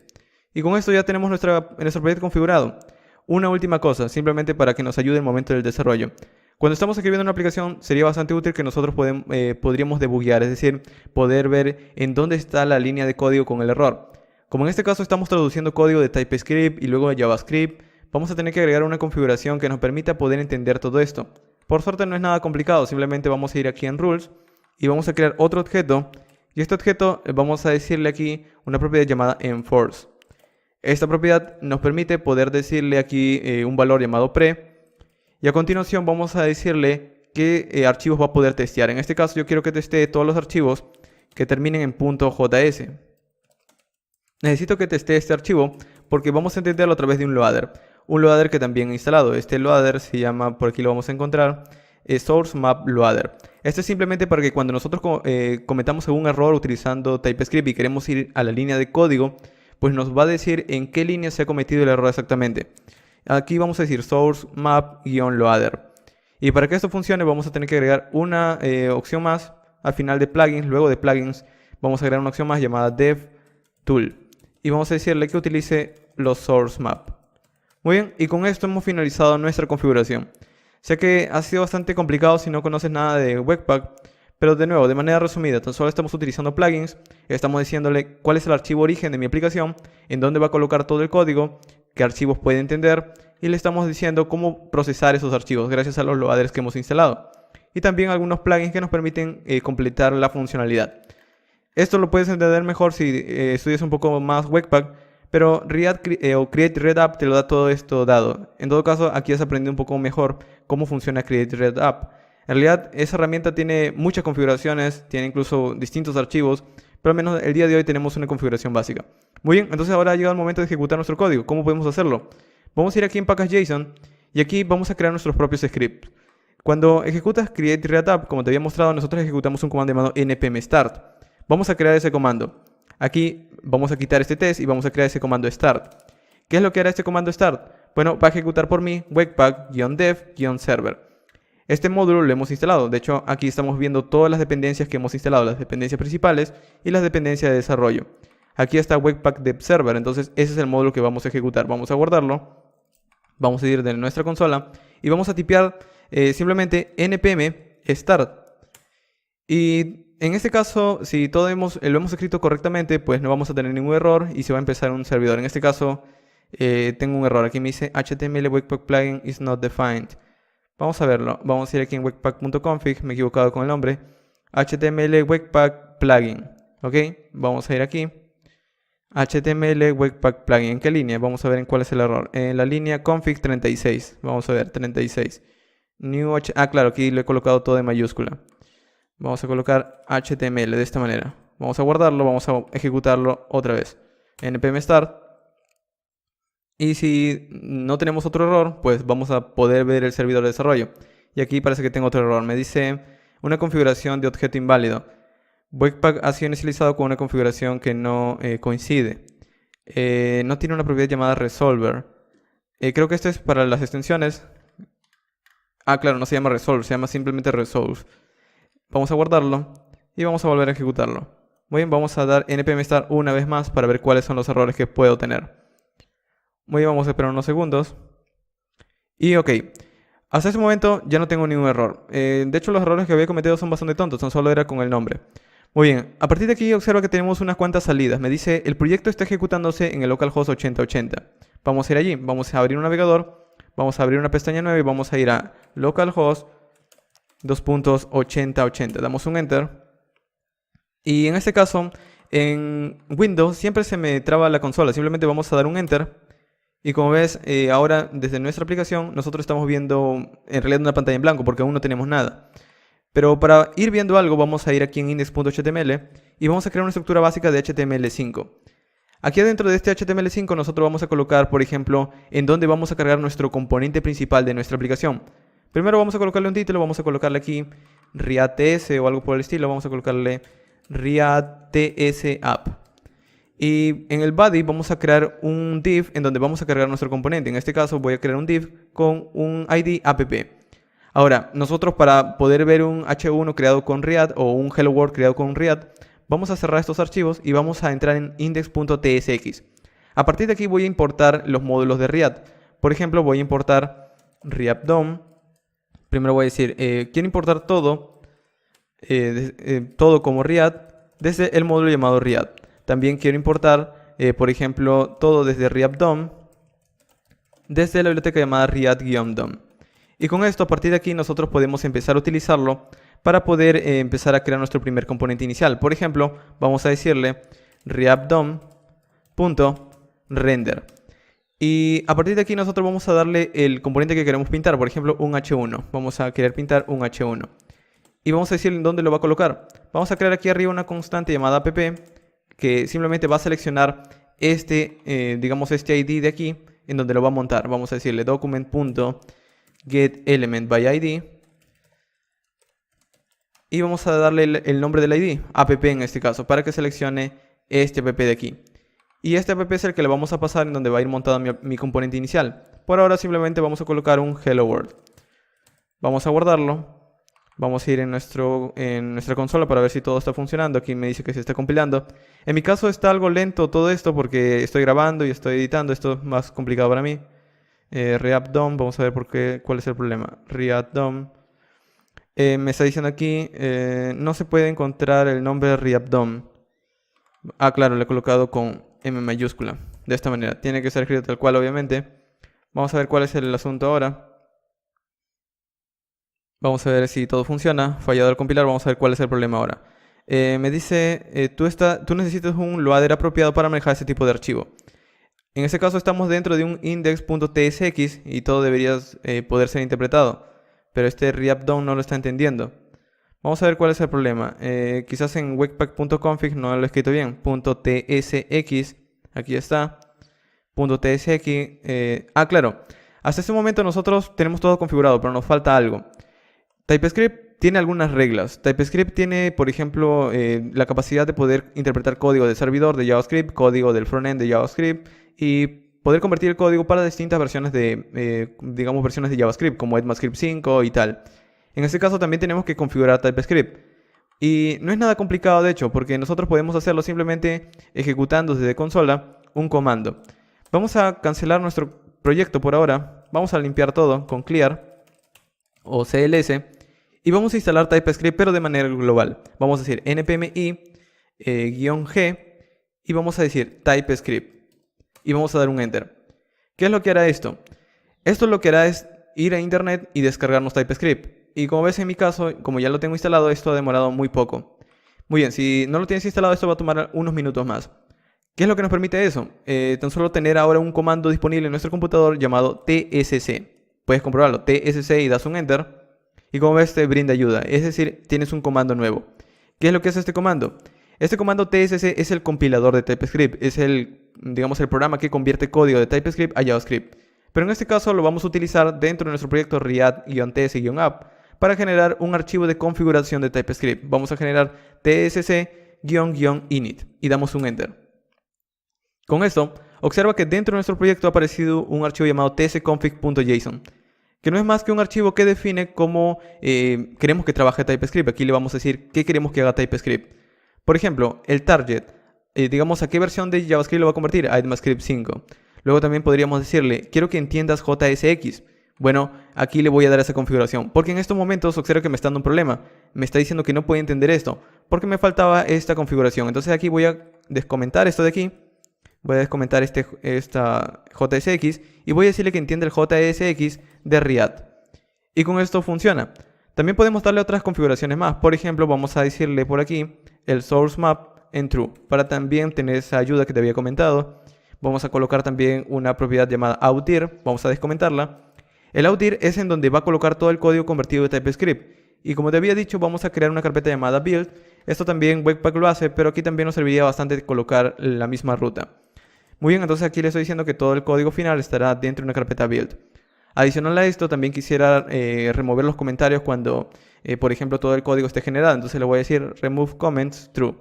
Y con esto ya tenemos nuestro proyecto configurado. Una última cosa, simplemente para que nos ayude en el momento del desarrollo. Cuando estamos escribiendo una aplicación, sería bastante útil que nosotros podríamos debuguear, es decir, poder ver en dónde está la línea de código con el error. Como en este caso estamos traduciendo código de TypeScript y luego de JavaScript, vamos a tener que agregar una configuración que nos permita poder entender todo esto. Por suerte no es nada complicado, simplemente vamos a ir aquí en Rules y vamos a crear otro objeto. Y este objeto vamos a decirle aquí una propiedad llamada enforce. Esta propiedad nos permite poder decirle aquí un valor llamado pre y a continuación vamos a decirle qué archivos va a poder testear. En este caso yo quiero que testee todos los archivos que terminen en .js. Necesito que testee este archivo porque vamos a entenderlo a través de un loader. Un loader que también he instalado. Este loader se llama, por aquí lo vamos a encontrar, Source Map Loader. Esto es simplemente para que cuando nosotros cometamos algún error utilizando TypeScript y queremos ir a la línea de código, pues nos va a decir en qué línea se ha cometido el error exactamente. Aquí vamos a decir source map-loader. Y para que esto funcione vamos a tener que agregar una opción más. al final de plugins, luego de plugins, vamos a agregar una opción más llamada Dev Tool. Y vamos a decirle que utilice los source map. Muy bien, y con esto hemos finalizado nuestra configuración. Sé que ha sido bastante complicado si no conoces nada de Webpack, pero de nuevo, de manera resumida, tan solo estamos utilizando plugins, estamos diciéndole cuál es el archivo origen de mi aplicación, en dónde va a colocar todo el código, qué archivos puede entender, y le estamos diciendo cómo procesar esos archivos gracias a los loaders que hemos instalado. Y también algunos plugins que nos permiten completar la funcionalidad. Esto lo puedes entender mejor si estudias un poco más Webpack, pero Create Red App te lo da todo esto dado. En todo caso, aquí has aprendido un poco mejor cómo funciona Create Red App. En realidad, esa herramienta tiene muchas configuraciones, tiene incluso distintos archivos, pero al menos el día de hoy tenemos una configuración básica. Muy bien, entonces ahora ha llegado el momento de ejecutar nuestro código. ¿Cómo podemos hacerlo? Vamos a ir aquí en Package.json y aquí vamos a crear nuestros propios scripts. Cuando ejecutas Create Red App, como te había mostrado, nosotros ejecutamos un comando llamado npm start. Vamos a crear ese comando. Aquí vamos a quitar este test y vamos a crear ese comando start. ¿Qué es lo que hará este comando start? Bueno, va a ejecutar por mí webpack-dev-server. Este módulo lo hemos instalado. De hecho, aquí estamos viendo todas las dependencias que hemos instalado, las dependencias principales y las dependencias de desarrollo. Aquí está Webpack Dev Server, entonces ese es el módulo que vamos a ejecutar. Vamos a guardarlo. Vamos a ir de nuestra consola y vamos a tipear simplemente npm start. Y en este caso, si todo lo hemos escrito correctamente, pues no vamos a tener ningún error y se va a empezar un servidor. En este caso, tengo un error. Aquí me dice HTML Webpack plugin is not defined. Vamos a verlo. Vamos a ir aquí en webpack.config. Me he equivocado con el nombre. HTML Webpack plugin. Ok, vamos a ir aquí. HTML Webpack plugin. ¿En qué línea? Vamos a ver en cuál es el error. En la línea config 36. Vamos a ver, 36. Claro, aquí lo he colocado todo en mayúscula. Vamos a colocar HTML de esta manera. Vamos a guardarlo, vamos a ejecutarlo otra vez. npm start. Y si no tenemos otro error, pues vamos a poder ver el servidor de desarrollo. Y aquí parece que tengo otro error. Me dice una configuración de objeto inválido. Webpack ha sido inicializado con una configuración que no coincide. No tiene una propiedad llamada resolver. Creo que esto es para las extensiones. Claro, no se llama resolve, se llama simplemente resolve. Vamos a guardarlo y vamos a volver a ejecutarlo. Muy bien, vamos a dar npm start una vez más para ver cuáles son los errores que puedo tener. Muy bien, vamos a esperar unos segundos. Y ok, hasta ese momento ya no tengo ningún error. De hecho, los errores que había cometido son bastante tontos, tan solo era con el nombre. Muy bien, a partir de aquí observa que tenemos unas cuantas salidas. Me dice, el proyecto está ejecutándose en el localhost 8080. Vamos a ir allí, vamos a abrir un navegador, vamos a abrir una pestaña nueva y vamos a ir a localhost 2.8080. Damos un enter. Y en este caso, en Windows siempre se me traba la consola. Simplemente vamos a dar un enter. Y como ves, ahora desde nuestra aplicación nosotros estamos viendo en realidad una pantalla en blanco porque aún no tenemos nada. Pero para ir viendo algo vamos a ir aquí en index.html y vamos a crear una estructura básica de HTML5. Aquí adentro de este HTML5 nosotros vamos a colocar, por ejemplo, en dónde vamos a cargar nuestro componente principal de nuestra aplicación. Primero vamos a colocarle un título, vamos a colocarle aquí RiadTS o algo por el estilo, vamos a colocarle RiadTS App. Y en el body vamos a crear un div en donde vamos a cargar nuestro componente. En este caso voy a crear un div con un ID app. Ahora, nosotros para poder ver un H1 creado con Riad o un Hello World creado con Riad, vamos a cerrar estos archivos y vamos a entrar en index.tsx. A partir de aquí voy a importar los módulos de Riad. Por ejemplo, voy a importar React-DOM. Primero voy a decir, quiero importar todo como Riad desde el módulo llamado Riad. También quiero importar, por ejemplo, todo desde React-DOM desde la biblioteca llamada Riad-DOM. Y con esto, a partir de aquí, nosotros podemos empezar a utilizarlo para poder empezar a crear nuestro primer componente inicial. Por ejemplo, vamos a decirle React-DOM.render. Y a partir de aquí nosotros vamos a darle el componente que queremos pintar, por ejemplo, un H1. Vamos a querer pintar un H1. Y vamos a decirle en dónde lo va a colocar. Vamos a crear aquí arriba una constante llamada app, que simplemente va a seleccionar digamos este ID de aquí, en donde lo va a montar. Vamos a decirle document.getElementById. Y vamos a darle el nombre del ID, app en este caso, para que seleccione este app de aquí. Y este app es el que le vamos a pasar en donde va a ir montado mi componente inicial. Por ahora simplemente vamos a colocar un Hello World. Vamos a guardarlo. Vamos a ir en nuestra consola para ver si todo está funcionando. Aquí me dice que se está compilando. En mi caso está algo lento todo esto porque estoy grabando y estoy editando. Esto es más complicado para mí. React DOM, vamos a ver cuál es el problema. React DOM. Me está diciendo aquí, no se puede encontrar el nombre de React DOM. Ah, claro, le he colocado con M mayúscula. De esta manera. Tiene que ser escrito tal cual, obviamente. Vamos a ver cuál es el asunto ahora. Vamos a ver si todo funciona. Fallado el compilar, vamos a ver cuál es el problema ahora. Me dice, tú necesitas un loader apropiado para manejar ese tipo de archivo. En este caso estamos dentro de un index.tsx y todo debería poder ser interpretado. Pero este React DOM no lo está entendiendo. Vamos a ver cuál es el problema. Quizás en webpack.config no lo he escrito bien. .tsx, aquí está. .tsx. Claro. Hasta este momento nosotros tenemos todo configurado, pero nos falta algo. TypeScript tiene algunas reglas. TypeScript tiene, por ejemplo, la capacidad de poder interpretar código de servidor de JavaScript, código del frontend de JavaScript y poder convertir el código para distintas versiones digamos, versiones de JavaScript, como ECMAScript 5 y tal. En este caso también tenemos que configurar TypeScript. Y no es nada complicado, de hecho, porque nosotros podemos hacerlo simplemente ejecutando desde consola un comando. Vamos a cancelar nuestro proyecto por ahora. Vamos a limpiar todo con clear o CLS y vamos a instalar TypeScript pero de manera global. Vamos a decir npm i-g y vamos a decir TypeScript y vamos a dar un enter. ¿Qué es lo que hará esto? Esto lo que hará es ir a internet y descargarnos TypeScript. Y como ves en mi caso, como ya lo tengo instalado, esto ha demorado muy poco. Muy bien, si no lo tienes instalado, esto va a tomar unos minutos más. ¿Qué es lo que nos permite eso? Tan solo tener ahora un comando disponible en nuestro computador llamado tsc. Puedes comprobarlo, tsc y das un enter. Y como ves te brinda ayuda, es decir, tienes un comando nuevo. ¿Qué es lo que hace este comando? Este comando tsc es el compilador de TypeScript, es digamos, el programa que convierte código de TypeScript a JavaScript. Pero en este caso lo vamos a utilizar dentro de nuestro proyecto react-ts-app para generar un archivo de configuración de TypeScript. Vamos a generar tsc-init y damos un enter. Con esto, observa que dentro de nuestro proyecto ha aparecido un archivo llamado tsconfig.json, que no es más que un archivo que define cómo queremos que trabaje TypeScript. Aquí le vamos a decir qué queremos que haga TypeScript. Por ejemplo, el target, digamos a qué versión de JavaScript lo va a convertir, a ECMAScript 5. Luego también podríamos decirle, quiero que entiendas JSX. Bueno, aquí le voy a dar esa configuración, porque en estos momentos observo que me está dando un problema. Me está diciendo que no puede entender esto, porque me faltaba esta configuración. Entonces aquí voy a descomentar esto de aquí. Voy a descomentar esta JSX y voy a decirle que entienda el JSX de React. Y con esto funciona. También podemos darle otras configuraciones más. Por ejemplo, vamos a decirle por aquí el source map en true para también tener esa ayuda que te había comentado. Vamos a colocar también una propiedad llamada outir. Vamos a descomentarla. El outir es en donde va a colocar todo el código convertido de TypeScript. Y como te había dicho, vamos a crear una carpeta llamada build. Esto también Webpack lo hace, pero aquí también nos serviría bastante colocar la misma ruta. Muy bien, entonces aquí le estoy diciendo que todo el código final estará dentro de una carpeta build. Adicional a esto, también quisiera remover los comentarios cuando, por ejemplo, todo el código esté generado. Entonces le voy a decir remove comments true.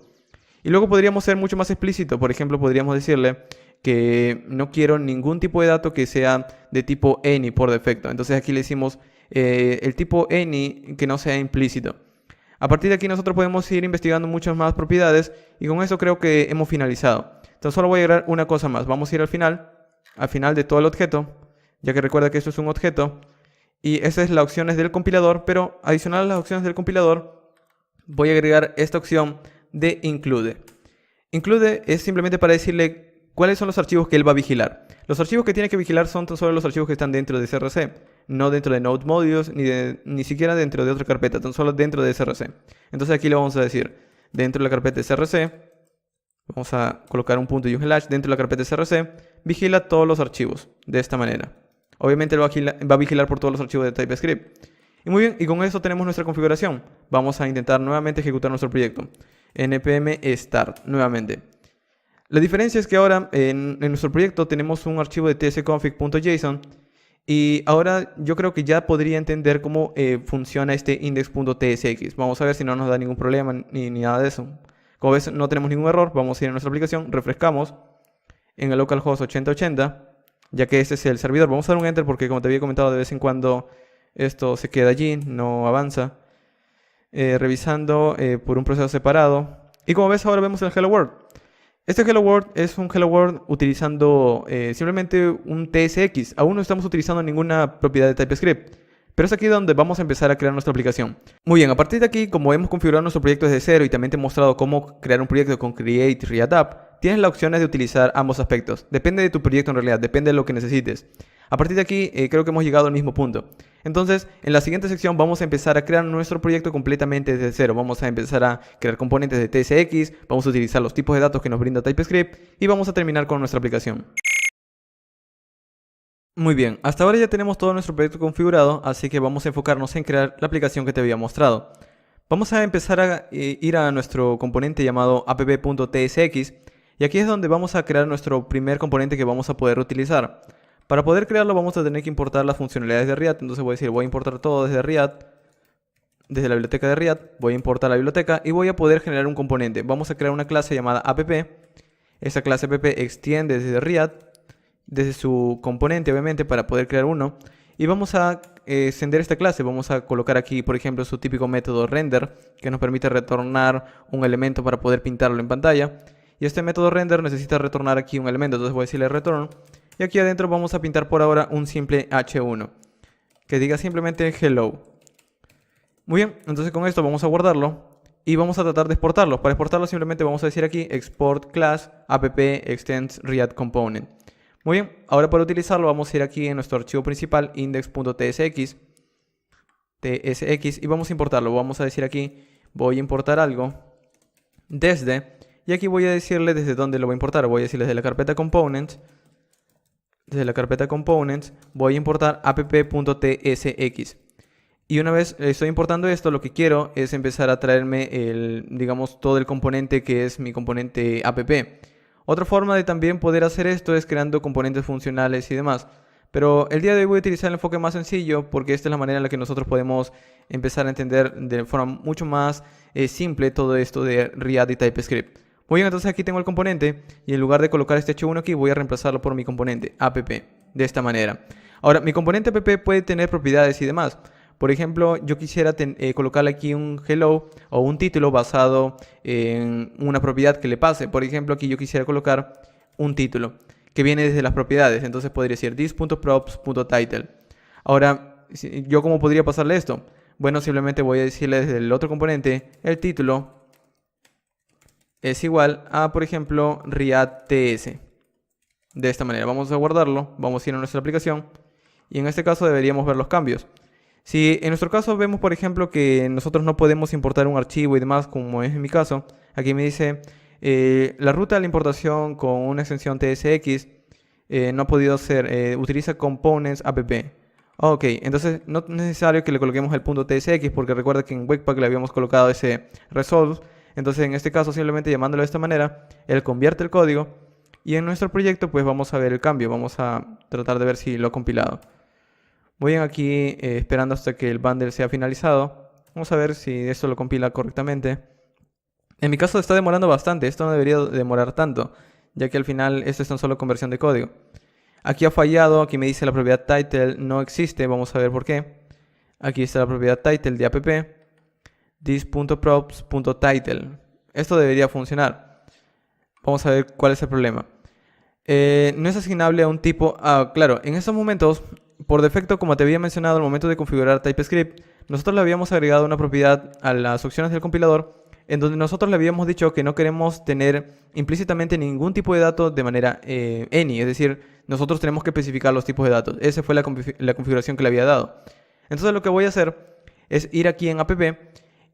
Y luego podríamos ser mucho más explícito. Por ejemplo, podríamos decirle que no quiero ningún tipo de dato que sea de tipo any por defecto. Entonces aquí le decimos el tipo any que no sea implícito. A partir de aquí nosotros podemos ir investigando muchas más propiedades y con eso creo que hemos finalizado. Entonces solo voy a agregar una cosa más. Vamos a ir al final de todo el objeto, ya que recuerda que esto es un objeto. Y esas son las opciones del compilador, pero adicional a las opciones del compilador, voy a agregar esta opción de include. Include es simplemente para decirle cuáles son los archivos que él va a vigilar. Los archivos que tiene que vigilar son solo los archivos que están dentro de SRC, no dentro de Node Modules, ni siquiera dentro de otra carpeta, tan solo dentro de SRC. Entonces aquí le vamos a decir, dentro de la carpeta SRC, vamos a colocar un punto y un slash dentro de la carpeta SRC, vigila todos los archivos de esta manera. Obviamente va a vigilar por todos los archivos de TypeScript. Y muy bien, y con eso tenemos nuestra configuración. Vamos a intentar nuevamente ejecutar nuestro proyecto. npm start, nuevamente. La diferencia es que ahora en nuestro proyecto tenemos un archivo de tsconfig.json y ahora yo creo que ya podría entender cómo funciona este index.tsx. Vamos a ver si no nos da ningún problema ni nada de eso. Como ves, no tenemos ningún error. Vamos a ir a nuestra aplicación, refrescamos en el localhost 8080, ya que este es el servidor. Vamos a dar un enter porque, como te había comentado, de vez en cuando esto se queda allí, no avanza. revisando por un proceso separado. Y como ves, ahora vemos el Hello World. Este Hello World es un Hello World utilizando simplemente un TSX. Aún no estamos utilizando ninguna propiedad de TypeScript. Pero es aquí donde vamos a empezar a crear nuestra aplicación. Muy bien, a partir de aquí, como hemos configurado nuestro proyecto desde cero y también te he mostrado cómo crear un proyecto con Create y React App, tienes la opción de utilizar ambos aspectos. Depende de tu proyecto en realidad, depende de lo que necesites. A partir de aquí, creo que hemos llegado al mismo punto. Entonces, en la siguiente sección vamos a empezar a crear nuestro proyecto completamente desde cero. Vamos a empezar a crear componentes de TSX, vamos a utilizar los tipos de datos que nos brinda TypeScript y vamos a terminar con nuestra aplicación. Muy bien, hasta ahora ya tenemos todo nuestro proyecto configurado, así que vamos a enfocarnos en crear la aplicación que te había mostrado. Vamos a empezar a ir a nuestro componente llamado app.tsx y aquí es donde vamos a crear nuestro primer componente que vamos a poder utilizar. Para poder crearlo vamos a tener que importar las funcionalidades de React, entonces voy a decir voy a importar todo desde React, desde la biblioteca de React, voy a importar la biblioteca y voy a poder generar un componente. Vamos a crear una clase llamada app, esa clase app extiende desde React, desde su componente obviamente para poder crear uno y vamos a extender esta clase. Vamos a colocar aquí por ejemplo su típico método render que nos permite retornar un elemento para poder pintarlo en pantalla y este método render necesita retornar aquí un elemento, entonces voy a decirle return y aquí adentro vamos a pintar por ahora un simple h1 que diga simplemente hello. Muy bien, entonces con esto vamos a guardarlo y vamos a tratar de exportarlo. Para exportarlo simplemente vamos a decir aquí export class app extends react component. Muy bien, ahora para utilizarlo vamos a ir aquí en nuestro archivo principal index.tsx y vamos a importarlo. Vamos a decir aquí voy a importar algo desde y aquí voy a decirle desde dónde lo voy a importar. Voy a decirle desde la carpeta components. Desde la carpeta components voy a importar app.tsx. Y una vez estoy importando esto, lo que quiero es empezar a traerme digamos, todo el componente que es mi componente app. Otra forma de también poder hacer esto es creando componentes funcionales y demás. Pero el día de hoy voy a utilizar el enfoque más sencillo porque esta es la manera en la que nosotros podemos empezar a entender de forma mucho más simple todo esto de React y TypeScript. Muy bien, entonces aquí tengo el componente y en lugar de colocar este h1 aquí voy a reemplazarlo por mi componente app de esta manera. Ahora, mi componente app puede tener propiedades y demás. Por ejemplo, yo quisiera colocarle aquí un hello o un título basado en una propiedad que le pase. Por ejemplo, aquí yo quisiera colocar un título que viene desde las propiedades. Entonces podría decir this.props.title. Ahora, ¿yo cómo podría pasarle esto? Bueno, simplemente voy a decirle desde el otro componente el título es igual a, por ejemplo, react.ts. De esta manera, vamos a guardarlo, vamos a ir a nuestra aplicación y en este caso deberíamos ver los cambios. Si en nuestro caso vemos, por ejemplo, que nosotros no podemos importar un archivo y demás, como es en mi caso, aquí me dice la ruta de la importación con una extensión TSX no ha podido ser, utiliza components app. Ok, entonces no es necesario que le coloquemos el punto .tsx porque recuerda que en Webpack le habíamos colocado ese resolve. Entonces en este caso simplemente llamándolo de esta manera, él convierte el código y en nuestro proyecto pues vamos a ver el cambio, vamos a tratar de ver si lo ha compilado. Muy bien, aquí esperando hasta que el bundle sea finalizado. Vamos a ver si esto lo compila correctamente. En mi caso está demorando bastante, esto no debería demorar tanto, ya que al final esto es tan solo conversión de código. Aquí ha fallado, aquí me dice la propiedad title no existe, vamos a ver por qué. Aquí está la propiedad title de app, this.props.title. Esto debería funcionar. Vamos a ver cuál es el problema. No es asignable a un tipo... claro, en estos momentos, por defecto, como te había mencionado al momento de configurar TypeScript, nosotros le habíamos agregado una propiedad a las opciones del compilador en donde nosotros le habíamos dicho que no queremos tener implícitamente ningún tipo de datos de manera any, es decir, nosotros tenemos que especificar los tipos de datos. Esa fue la configuración que le había dado. Entonces lo que voy a hacer es ir aquí en app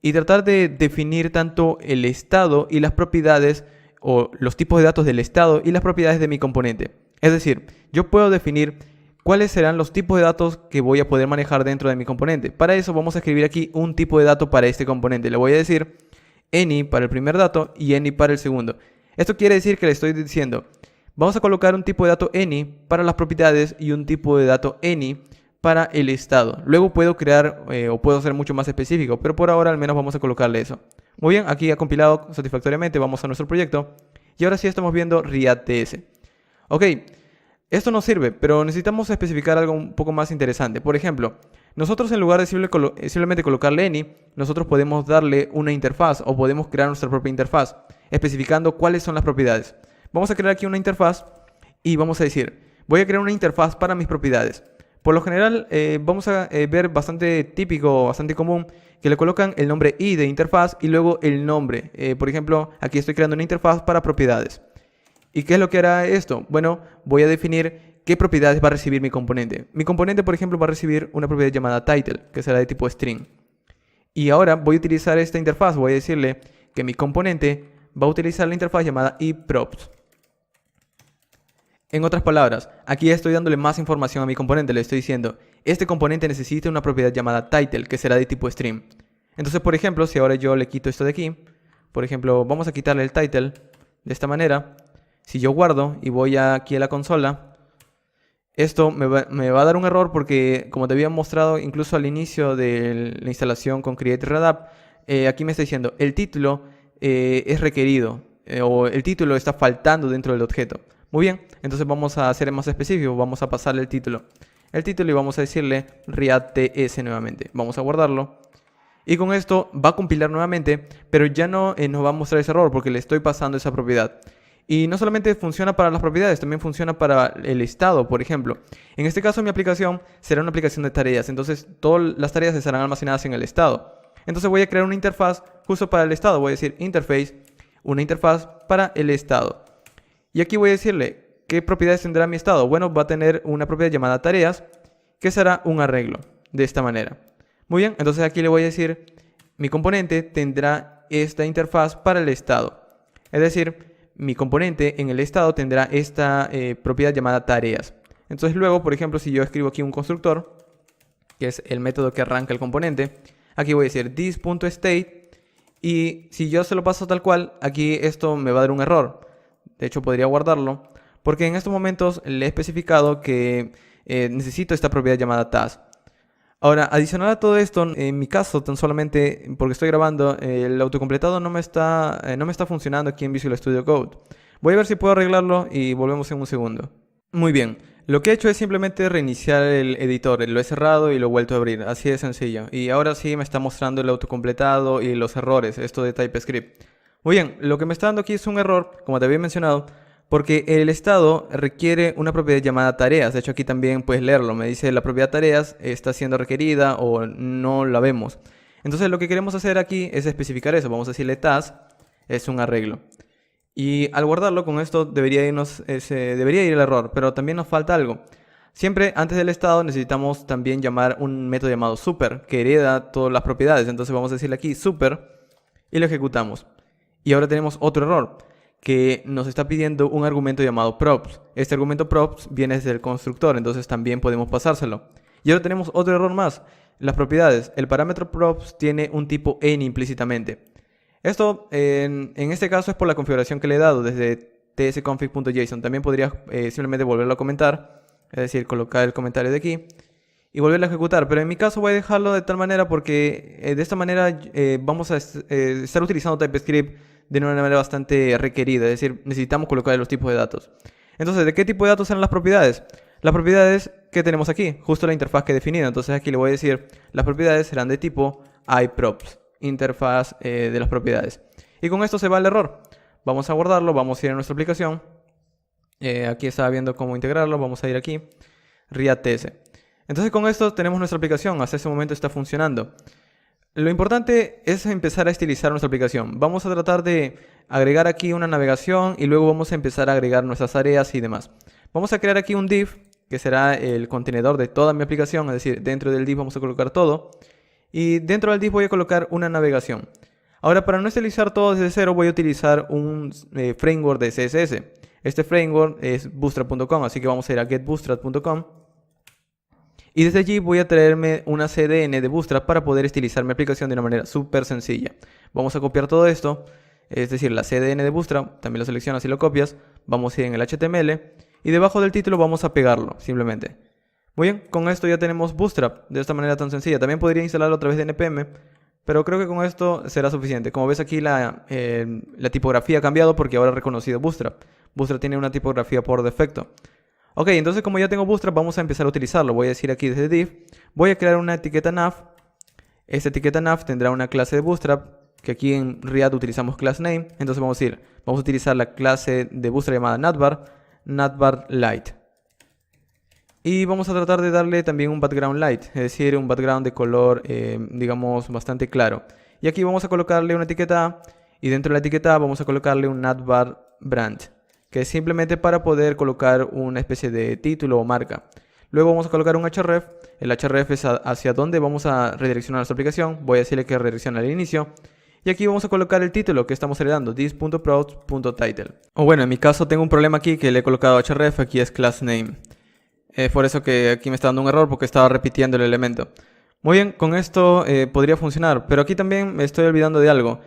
y tratar de definir tanto el estado y las propiedades o los tipos de datos del estado y las propiedades de mi componente. Es decir, yo puedo definir cuáles serán los tipos de datos que voy a poder manejar dentro de mi componente. Para eso vamos a escribir aquí un tipo de dato para este componente. Le voy a decir any para el primer dato y any para el segundo. Esto quiere decir que le estoy diciendo, vamos a colocar un tipo de dato any para las propiedades y un tipo de dato any para el estado. Luego puedo crear o puedo ser mucho más específico, pero por ahora al menos vamos a colocarle eso. Muy bien, aquí ha compilado satisfactoriamente, vamos a nuestro proyecto y ahora sí estamos viendo React.ts. Ok, esto nos sirve, pero necesitamos especificar algo un poco más interesante. Por ejemplo, Nosotros en lugar de simplemente colocarle any, nosotros podemos darle una interfaz o podemos crear nuestra propia interfaz, especificando cuáles son las propiedades. Vamos a crear aquí una interfaz y vamos a decir, voy a crear una interfaz para mis propiedades. Por lo general vamos a ver bastante típico, bastante común, que le colocan el nombre i de interfaz y luego el nombre. Por ejemplo, aquí estoy creando una interfaz para propiedades. ¿Y qué es lo que hará esto? Bueno, voy a definir qué propiedades va a recibir mi componente. Mi componente, por ejemplo, va a recibir una propiedad llamada title, que será de tipo string. Y ahora voy a utilizar esta interfaz, voy a decirle que mi componente va a utilizar la interfaz llamada iProps. En otras palabras, aquí estoy dándole más información a mi componente, le estoy diciendo, este componente necesita una propiedad llamada title, que será de tipo string. Entonces, por ejemplo, si ahora yo le quito esto de aquí, por ejemplo, vamos a quitarle el title de esta manera. Si yo guardo y voy aquí a la consola, esto me va a dar un error porque, como te había mostrado incluso al inicio de la instalación con Create Red App, aquí me está diciendo, el título es requerido, o el título está faltando dentro del objeto. Muy bien, entonces vamos a ser más específicos, vamos a pasarle el título. Y vamos a decirle readTS nuevamente. Vamos a guardarlo. Y con esto va a compilar nuevamente, pero ya no nos va a mostrar ese error porque le estoy pasando esa propiedad. Y no solamente funciona para las propiedades, también funciona para el estado, por ejemplo. En este caso mi aplicación será una aplicación de tareas, entonces todas las tareas estarán almacenadas en el estado. Entonces voy a crear una interfaz justo para el estado, voy a decir interface, una interfaz para el estado. Y aquí voy a decirle, ¿qué propiedades tendrá mi estado? Bueno, va a tener una propiedad llamada tareas, que será un arreglo, de esta manera. Muy bien, entonces aquí le voy a decir, mi componente tendrá esta interfaz para el estado. Es decir, mi componente en el estado tendrá esta propiedad llamada tareas. Entonces luego, por ejemplo, si yo escribo aquí un constructor, que es el método que arranca el componente, aquí voy a decir this.state, y si yo se lo paso tal cual, aquí esto me va a dar un error. De hecho, podría guardarlo, porque en estos momentos le he especificado que necesito esta propiedad llamada task. Ahora, adicional a todo esto, en mi caso, tan solamente porque estoy grabando, el autocompletado no me está funcionando aquí en Visual Studio Code. Voy a ver si puedo arreglarlo y volvemos en un segundo. Muy bien, lo que he hecho es simplemente reiniciar el editor, lo he cerrado y lo he vuelto a abrir, así de sencillo. Y ahora sí me está mostrando el autocompletado y los errores, esto de TypeScript. Muy bien, lo que me está dando aquí es un error, como te había mencionado, porque el estado requiere una propiedad llamada tareas. De hecho, aquí también puedes leerlo. Me dice la propiedad tareas está siendo requerida o no la vemos. Entonces lo que queremos hacer aquí es especificar eso. Vamos a decirle task es un arreglo. Y al guardarlo con esto debería ir el error, pero también nos falta algo. Siempre antes del estado necesitamos también llamar un método llamado super, que hereda todas las propiedades. Entonces vamos a decirle aquí super y lo ejecutamos. Y ahora tenemos otro error, que nos está pidiendo un argumento llamado props. Este argumento props viene desde el constructor, entonces también podemos pasárselo. Y ahora tenemos otro error más, las propiedades. El parámetro props tiene un tipo any implícitamente. Esto en este caso es por la configuración que le he dado desde tsconfig.json. También podría simplemente volverlo a comentar, es decir, colocar el comentario de aquí y volverlo a ejecutar. Pero en mi caso voy a dejarlo de tal manera porque de esta manera vamos a estar utilizando TypeScript de una manera bastante requerida, es decir, necesitamos colocar los tipos de datos. Entonces, ¿de qué tipo de datos serán las propiedades? Las propiedades que tenemos aquí, justo la interfaz que he definido. Entonces aquí le voy a decir, las propiedades serán de tipo iProps, interfaz de las propiedades. Y con esto se va el error. Vamos a guardarlo, vamos a ir a nuestra aplicación. Aquí estaba viendo cómo integrarlo, vamos a ir aquí, readTS. Entonces con esto tenemos nuestra aplicación, hasta ese momento está funcionando. Lo importante es empezar a estilizar nuestra aplicación. Vamos a tratar de agregar aquí una navegación y luego vamos a empezar a agregar nuestras áreas y demás. Vamos a crear aquí un div, que será el contenedor de toda mi aplicación, es decir, dentro del div vamos a colocar todo. Y dentro del div voy a colocar una navegación. Ahora, para no estilizar todo desde cero, voy a utilizar un framework de CSS. Este framework es bootstrap.com, así que vamos a ir a getbootstrap.com. Y desde allí voy a traerme una CDN de Bootstrap para poder estilizar mi aplicación de una manera súper sencilla. Vamos a copiar todo esto, es decir, la CDN de Bootstrap, también lo seleccionas y lo copias. Vamos a ir en el HTML y debajo del título vamos a pegarlo, simplemente. Muy bien, con esto ya tenemos Bootstrap de esta manera tan sencilla. También podría instalarlo a través de NPM, pero creo que con esto será suficiente. Como ves aquí la tipografía ha cambiado porque ahora ha reconocido Bootstrap. Bootstrap tiene una tipografía por defecto. Ok, entonces como ya tengo Bootstrap, vamos a empezar a utilizarlo. Voy a decir aquí desde div, voy a crear una etiqueta nav. Esta etiqueta nav tendrá una clase de Bootstrap, que aquí en React utilizamos class name. Entonces vamos a utilizar la clase de Bootstrap llamada navbar light. Y vamos a tratar de darle también un background light, es decir, un background de color, digamos, bastante claro. Y aquí vamos a colocarle una etiqueta A, y dentro de la etiqueta A vamos a colocarle un navbar branch, que es simplemente para poder colocar una especie de título o marca. Luego vamos a colocar un href. El href es hacia dónde vamos a redireccionar nuestra aplicación. Voy a decirle que redireccione al inicio. Y aquí vamos a colocar el título que estamos heredando, this.props.title. O bueno, en mi caso tengo un problema aquí que le he colocado href, aquí es class name. Es por eso que aquí me está dando un error porque estaba repitiendo el elemento. Muy bien, con esto podría funcionar, pero aquí también me estoy olvidando de algo.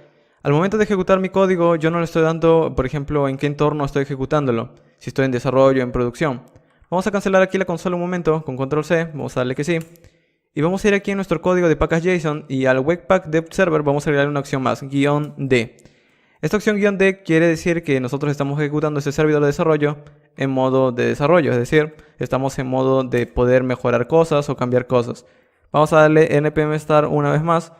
Al momento de ejecutar mi código, yo no le estoy dando, por ejemplo, en qué entorno estoy ejecutándolo. Si estoy en desarrollo, en producción. Vamos a cancelar aquí la consola un momento con control C, vamos a darle que sí. Y vamos a ir aquí en nuestro código de package.json y al webpack dev server vamos a agregar una opción más, -d. Esta opción -d quiere decir que nosotros estamos ejecutando este servidor de desarrollo en modo de desarrollo, es decir, estamos en modo de poder mejorar cosas o cambiar cosas. Vamos a darle npm start una vez más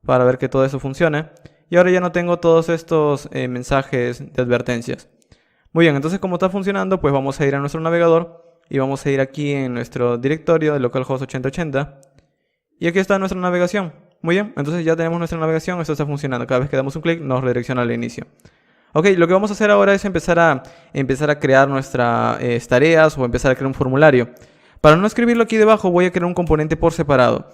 para ver que todo eso funcione. Y ahora ya no tengo todos estos mensajes de advertencias. Muy bien, entonces como está funcionando, pues vamos a ir a nuestro navegador y vamos a ir aquí en nuestro directorio de localhost 8080. Y aquí está nuestra navegación. Muy bien, entonces ya tenemos nuestra navegación, esto está funcionando. Cada vez que damos un clic nos redirecciona al inicio. Ok, lo que vamos a hacer ahora es empezar a crear nuestras tareas o empezar a crear un formulario. Para no escribirlo aquí debajo voy a crear un componente por separado.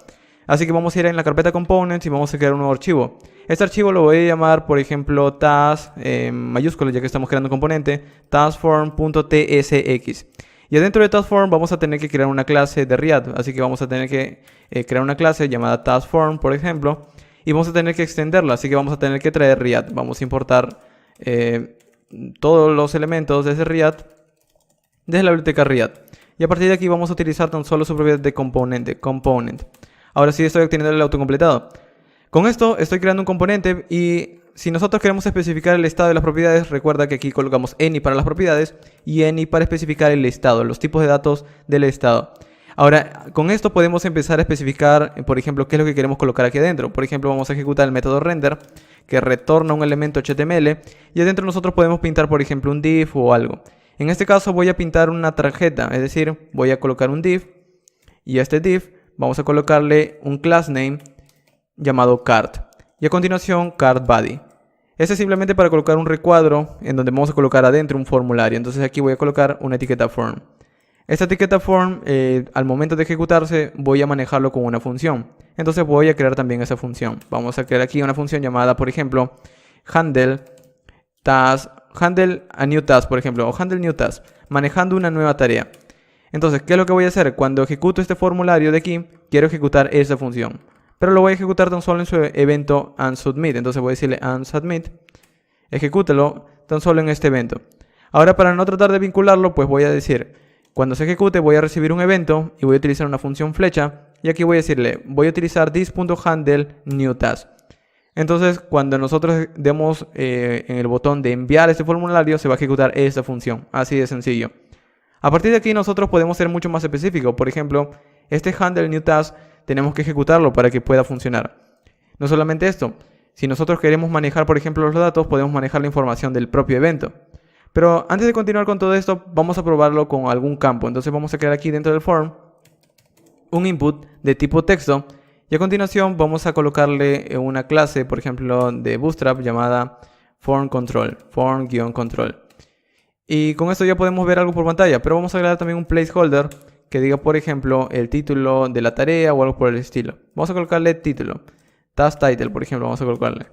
Así que vamos a ir en la carpeta components y vamos a crear un nuevo archivo. Este archivo lo voy a llamar, por ejemplo, task, mayúsculas ya que estamos creando un componente, taskform.tsx. Y adentro de taskform vamos a tener que crear una clase de React. Así que vamos a tener que crear una clase llamada taskform, por ejemplo. Y vamos a tener que extenderla, así que vamos a tener que traer React. Vamos a importar todos los elementos desde React, desde la biblioteca React. Y a partir de aquí vamos a utilizar tan solo su propiedad de component. Ahora sí estoy obteniendo el autocompletado. Con esto estoy creando un componente y si nosotros queremos especificar el estado de las propiedades, recuerda que aquí colocamos any para las propiedades y any para especificar el estado, los tipos de datos del estado. Ahora, con esto podemos empezar a especificar, por ejemplo, qué es lo que queremos colocar aquí adentro. Por ejemplo, vamos a ejecutar el método render, que retorna un elemento HTML, y adentro nosotros podemos pintar, por ejemplo, un div o algo. En este caso voy a pintar una tarjeta, es decir, voy a colocar un div, y a este div vamos a colocarle un class name llamado card, y a continuación card body. Este es simplemente para colocar un recuadro en donde vamos a colocar adentro un formulario. Entonces aquí voy a colocar una etiqueta form. Esta etiqueta form, al momento de ejecutarse, voy a manejarlo con una función. Entonces voy a crear también esa función. Vamos a crear aquí una función llamada, por ejemplo, handle a new task, por ejemplo, o handle new task, manejando una nueva tarea. Entonces, ¿qué es lo que voy a hacer? Cuando ejecuto este formulario de aquí, quiero ejecutar esa función. Pero lo voy a ejecutar tan solo en su evento onSubmit. Entonces voy a decirle onSubmit. Ejecútelo tan solo en este evento. Ahora, para no tratar de vincularlo, pues voy a decir, cuando se ejecute voy a recibir un evento y voy a utilizar una función flecha. Y aquí voy a decirle, voy a utilizar this.handleNewTask. Entonces, cuando nosotros demos en el botón de enviar este formulario, se va a ejecutar esta función. Así de sencillo. A partir de aquí nosotros podemos ser mucho más específicos. Por ejemplo, este handleNewTask tenemos que ejecutarlo para que pueda funcionar. No solamente esto, si nosotros queremos manejar, por ejemplo, los datos, podemos manejar la información del propio evento. Pero antes de continuar con todo esto, vamos a probarlo con algún campo. Entonces vamos a crear aquí dentro del form un input de tipo texto. Y a continuación vamos a colocarle una clase, por ejemplo, de Bootstrap llamada form-control. Y con esto ya podemos ver algo por pantalla. Pero vamos a agregar también un placeholder que diga, por ejemplo, el título de la tarea o algo por el estilo. Vamos a colocarle título. Task title, por ejemplo, vamos a colocarle.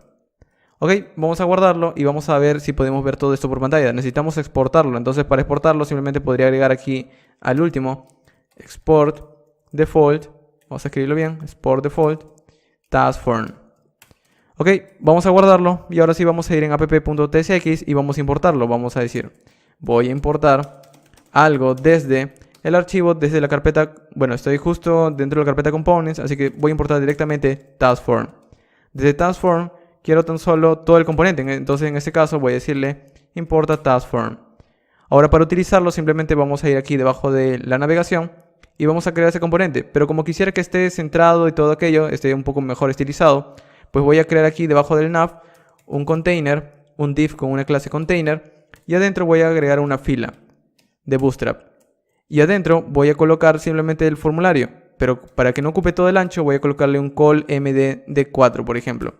Ok, vamos a guardarlo y vamos a ver si podemos ver todo esto por pantalla. Necesitamos exportarlo. Entonces, para exportarlo simplemente podría agregar aquí al último export default. Vamos a escribirlo bien. Export default task form. Ok, vamos a guardarlo y ahora sí vamos a ir en app.tsx y vamos a importarlo. Vamos a decir, voy a importar algo desde el archivo, desde la carpeta. Bueno, estoy justo dentro de la carpeta components, así que voy a importar directamente task form. Desde task form quiero tan solo todo el componente. Entonces en este caso voy a decirle importa task form. Ahora para utilizarlo simplemente vamos a ir aquí debajo de la navegación y vamos a crear ese componente. Pero como quisiera que esté centrado y todo aquello, esté un poco mejor estilizado, pues voy a crear aquí debajo del nav un container, un div con una clase container, y adentro voy a agregar una fila de Bootstrap. Y adentro voy a colocar simplemente el formulario, pero para que no ocupe todo el ancho voy a colocarle un call md de 4, por ejemplo.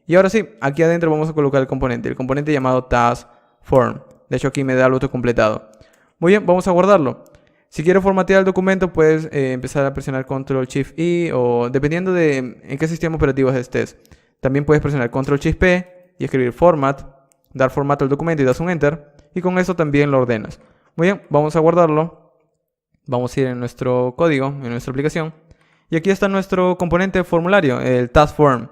Y ahora sí, aquí adentro vamos a colocar el componente llamado task form. De hecho aquí me da el autocompletado. Muy bien, vamos a guardarlo. Si quiero formatear el documento, puedes empezar a presionar Ctrl Shift I, o dependiendo de en qué sistema operativo estés. También puedes presionar Ctrl Shift P y escribir format, dar formato al documento y das un enter, y con eso también lo ordenas. Muy bien, vamos a guardarlo. Vamos a ir en nuestro código, en nuestra aplicación, y aquí está nuestro componente formulario, el task form.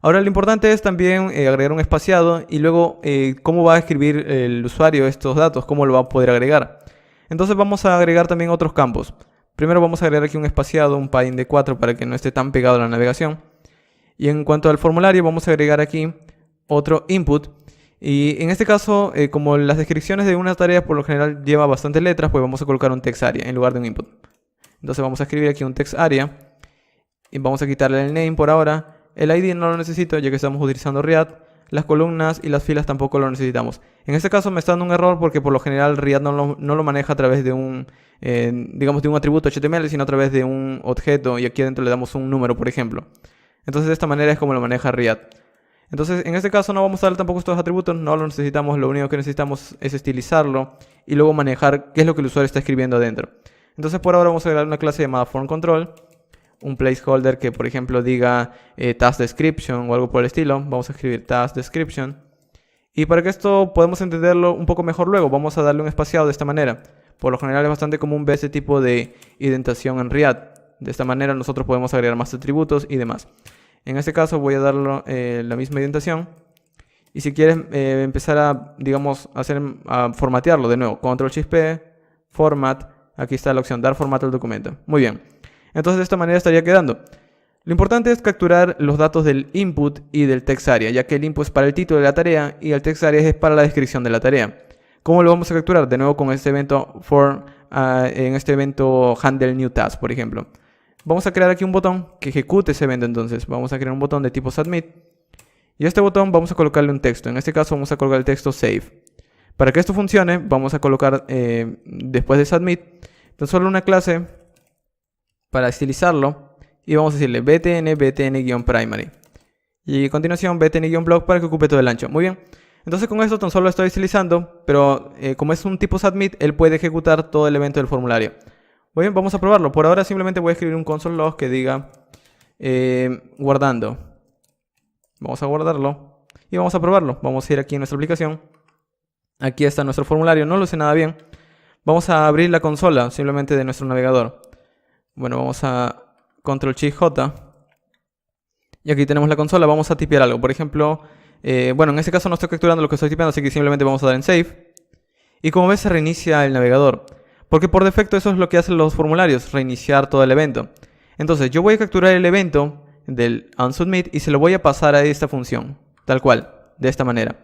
Ahora lo importante es también agregar un espaciado y luego cómo va a escribir el usuario estos datos, cómo lo va a poder agregar. Entonces vamos a agregar también otros campos. Primero vamos a agregar aquí un espaciado, un padding de 4 para que no esté tan pegado a la navegación. Y en cuanto al formulario vamos a agregar aquí otro input. Y en este caso, como las descripciones de una tarea por lo general lleva bastantes letras, pues vamos a colocar un text area en lugar de un input. Entonces vamos a escribir aquí un text area y vamos a quitarle el name por ahora. El ID no lo necesito ya que estamos utilizando React. Las columnas y las filas tampoco lo necesitamos. En este caso me está dando un error porque por lo general React no lo maneja a través de un, digamos, de un atributo HTML, sino a través de un objeto, y aquí adentro le damos un número, por ejemplo. Entonces de esta manera es como lo maneja React. Entonces en este caso no vamos a darle tampoco estos atributos, no lo necesitamos, lo único que necesitamos es estilizarlo y luego manejar qué es lo que el usuario está escribiendo adentro. Entonces por ahora vamos a agregar una clase llamada formControl, un placeholder que por ejemplo diga task description o algo por el estilo. Vamos a escribir task description. Y para que esto podamos entenderlo un poco mejor luego, vamos a darle un espaciado de esta manera. Por lo general es bastante común ver este tipo de indentación en React. De esta manera nosotros podemos agregar más atributos y demás. En este caso voy a darle la misma indentación. Y si quieres empezar a, digamos, a formatearlo de nuevo, Ctrl Shift P, Format, aquí está la opción, dar formato al documento. Muy bien. Entonces de esta manera estaría quedando. Lo importante es capturar los datos del input y del text area, ya que el input es para el título de la tarea y el text area es para la descripción de la tarea. ¿Cómo lo vamos a capturar? De nuevo con este evento en este evento handle new task, por ejemplo. Vamos a crear aquí un botón que ejecute ese evento. Entonces vamos a crear un botón de tipo submit y a este botón vamos a colocarle un texto. En este caso vamos a colocar el texto save. Para que esto funcione vamos a colocar después de submit tan solo una clase para estilizarlo y vamos a decirle btn-primary y a continuación btn-block para que ocupe todo el ancho. Muy bien, entonces con esto tan solo lo estoy estilizando, pero como es un tipo submit, él puede ejecutar todo el evento del formulario. Muy bien, vamos a probarlo. Por ahora simplemente voy a escribir un console log que diga guardando. Vamos a guardarlo y vamos a probarlo. Vamos a ir aquí en nuestra aplicación. Aquí está nuestro formulario, no lo sé nada bien. Vamos a abrir la consola simplemente de nuestro navegador. Bueno, vamos a Ctrl Shift J. Y aquí tenemos la consola. Vamos a tipear algo. Por ejemplo, bueno, en este caso no estoy capturando lo que estoy tipeando, así que simplemente vamos a dar en Save. Y como ves, se reinicia el navegador. Porque por defecto eso es lo que hacen los formularios, reiniciar todo el evento. Entonces yo voy a capturar el evento del onSubmit y se lo voy a pasar a esta función. Tal cual, de esta manera.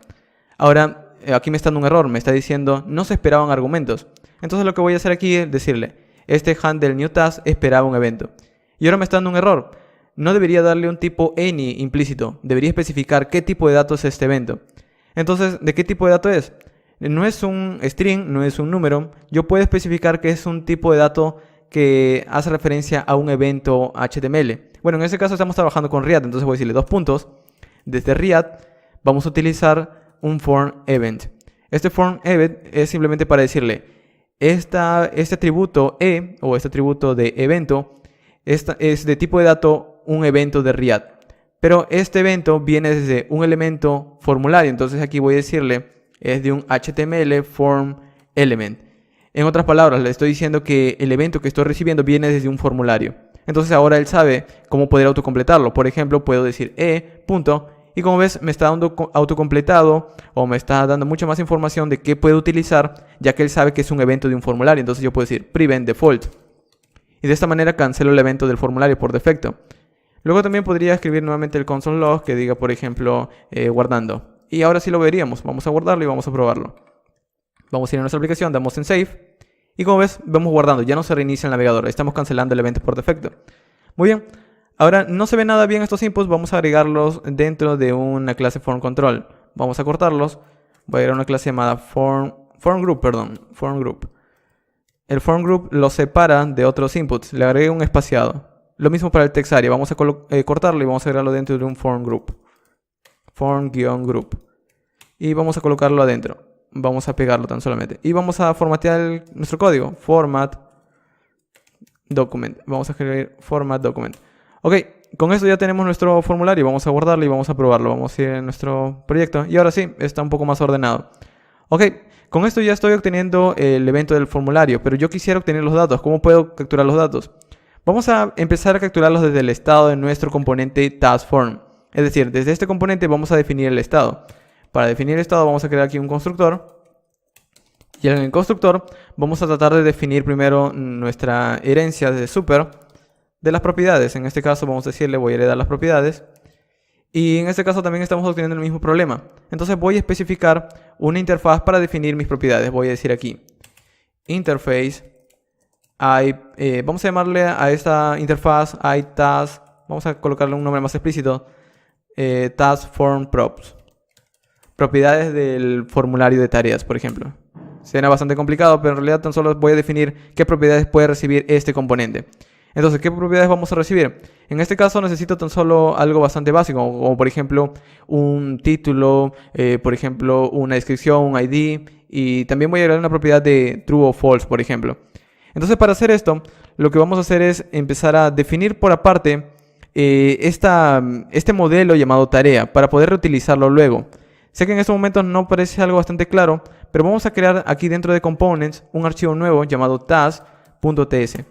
Ahora, aquí me está dando un error. Me está diciendo, no se esperaban argumentos. Entonces lo que voy a hacer aquí es decirle, este handle new task esperaba un evento. Y ahora me está dando un error. No debería darle un tipo any implícito. Debería especificar qué tipo de datos es este evento. Entonces, ¿de qué tipo de dato es? No es un string, no es un número. Yo puedo especificar que es un tipo de dato que hace referencia a un evento HTML. Bueno, en este caso estamos trabajando con React, entonces voy a decirle dos puntos. Desde React vamos a utilizar un form event. Este form event es simplemente para decirle, este atributo o este atributo de evento es de tipo de dato un evento de React. Pero este evento viene desde un elemento formulario, entonces aquí voy a decirle es de un HTML form element. En otras palabras, le estoy diciendo que el evento que estoy recibiendo viene desde un formulario. Entonces ahora él sabe cómo poder autocompletarlo. Por ejemplo, puedo decir punto, y como ves me está dando autocompletado o me está dando mucha más información de qué puedo utilizar, ya que él sabe que es un evento de un formulario. Entonces yo puedo decir prevent default. Y de esta manera cancelo el evento del formulario por defecto. Luego también podría escribir nuevamente el console log que diga, por ejemplo, guardando. Y ahora sí lo veríamos. Vamos a guardarlo y vamos a probarlo. Vamos a ir a nuestra aplicación, damos en Save. Y como ves, vamos guardando, ya no se reinicia el navegador, estamos cancelando el evento por defecto. Muy bien, ahora no se ve nada bien estos inputs, vamos a agregarlos dentro de una clase FormControl. Vamos a cortarlos, voy a agregar una clase llamada FormGroup. El FormGroup lo separa de otros inputs, le agrego un espaciado. Lo mismo para el TextArea, vamos a cortarlo y vamos a agregarlo dentro de un FormGroup. Form-group. Y vamos a colocarlo adentro. Vamos a pegarlo tan solamente. Y vamos a formatear nuestro código. Format document. Vamos a escribir format document. Ok, con esto ya tenemos nuestro formulario. Vamos a guardarlo y vamos a probarlo. Vamos a ir en nuestro proyecto. Y ahora sí, está un poco más ordenado. Ok, con esto ya estoy obteniendo el evento del formulario. Pero yo quisiera obtener los datos. ¿Cómo puedo capturar los datos? Vamos a empezar a capturarlos desde el estado de nuestro componente TaskForm. Es decir, desde este componente vamos a definir el estado. Para definir el estado vamos a crear aquí un constructor. Y en el constructor vamos a tratar de definir primero nuestra herencia de super de las propiedades. En este caso vamos a decirle voy a heredar las propiedades. Y en este caso también estamos obteniendo el mismo problema. Entonces voy a especificar una interfaz para definir mis propiedades. Voy a decir aquí interface. Vamos a llamarle a esta interfaz iTask. Vamos a colocarle un nombre más explícito. TaskForm props. Propiedades del formulario de tareas, por ejemplo. Suena bastante complicado, pero en realidad tan solo voy a definir qué propiedades puede recibir este componente. Entonces, ¿qué propiedades vamos a recibir? En este caso necesito tan solo algo bastante básico, como por ejemplo un título, por ejemplo una descripción, un ID, y también voy a agregar una propiedad de true o false, por ejemplo. Entonces, para hacer esto, lo que vamos a hacer es empezar a definir por aparte este modelo llamado tarea, para poder reutilizarlo luego. Sé que en estos momentos no parece algo bastante claro, pero vamos a crear aquí dentro de Components un archivo nuevo llamado task.ts.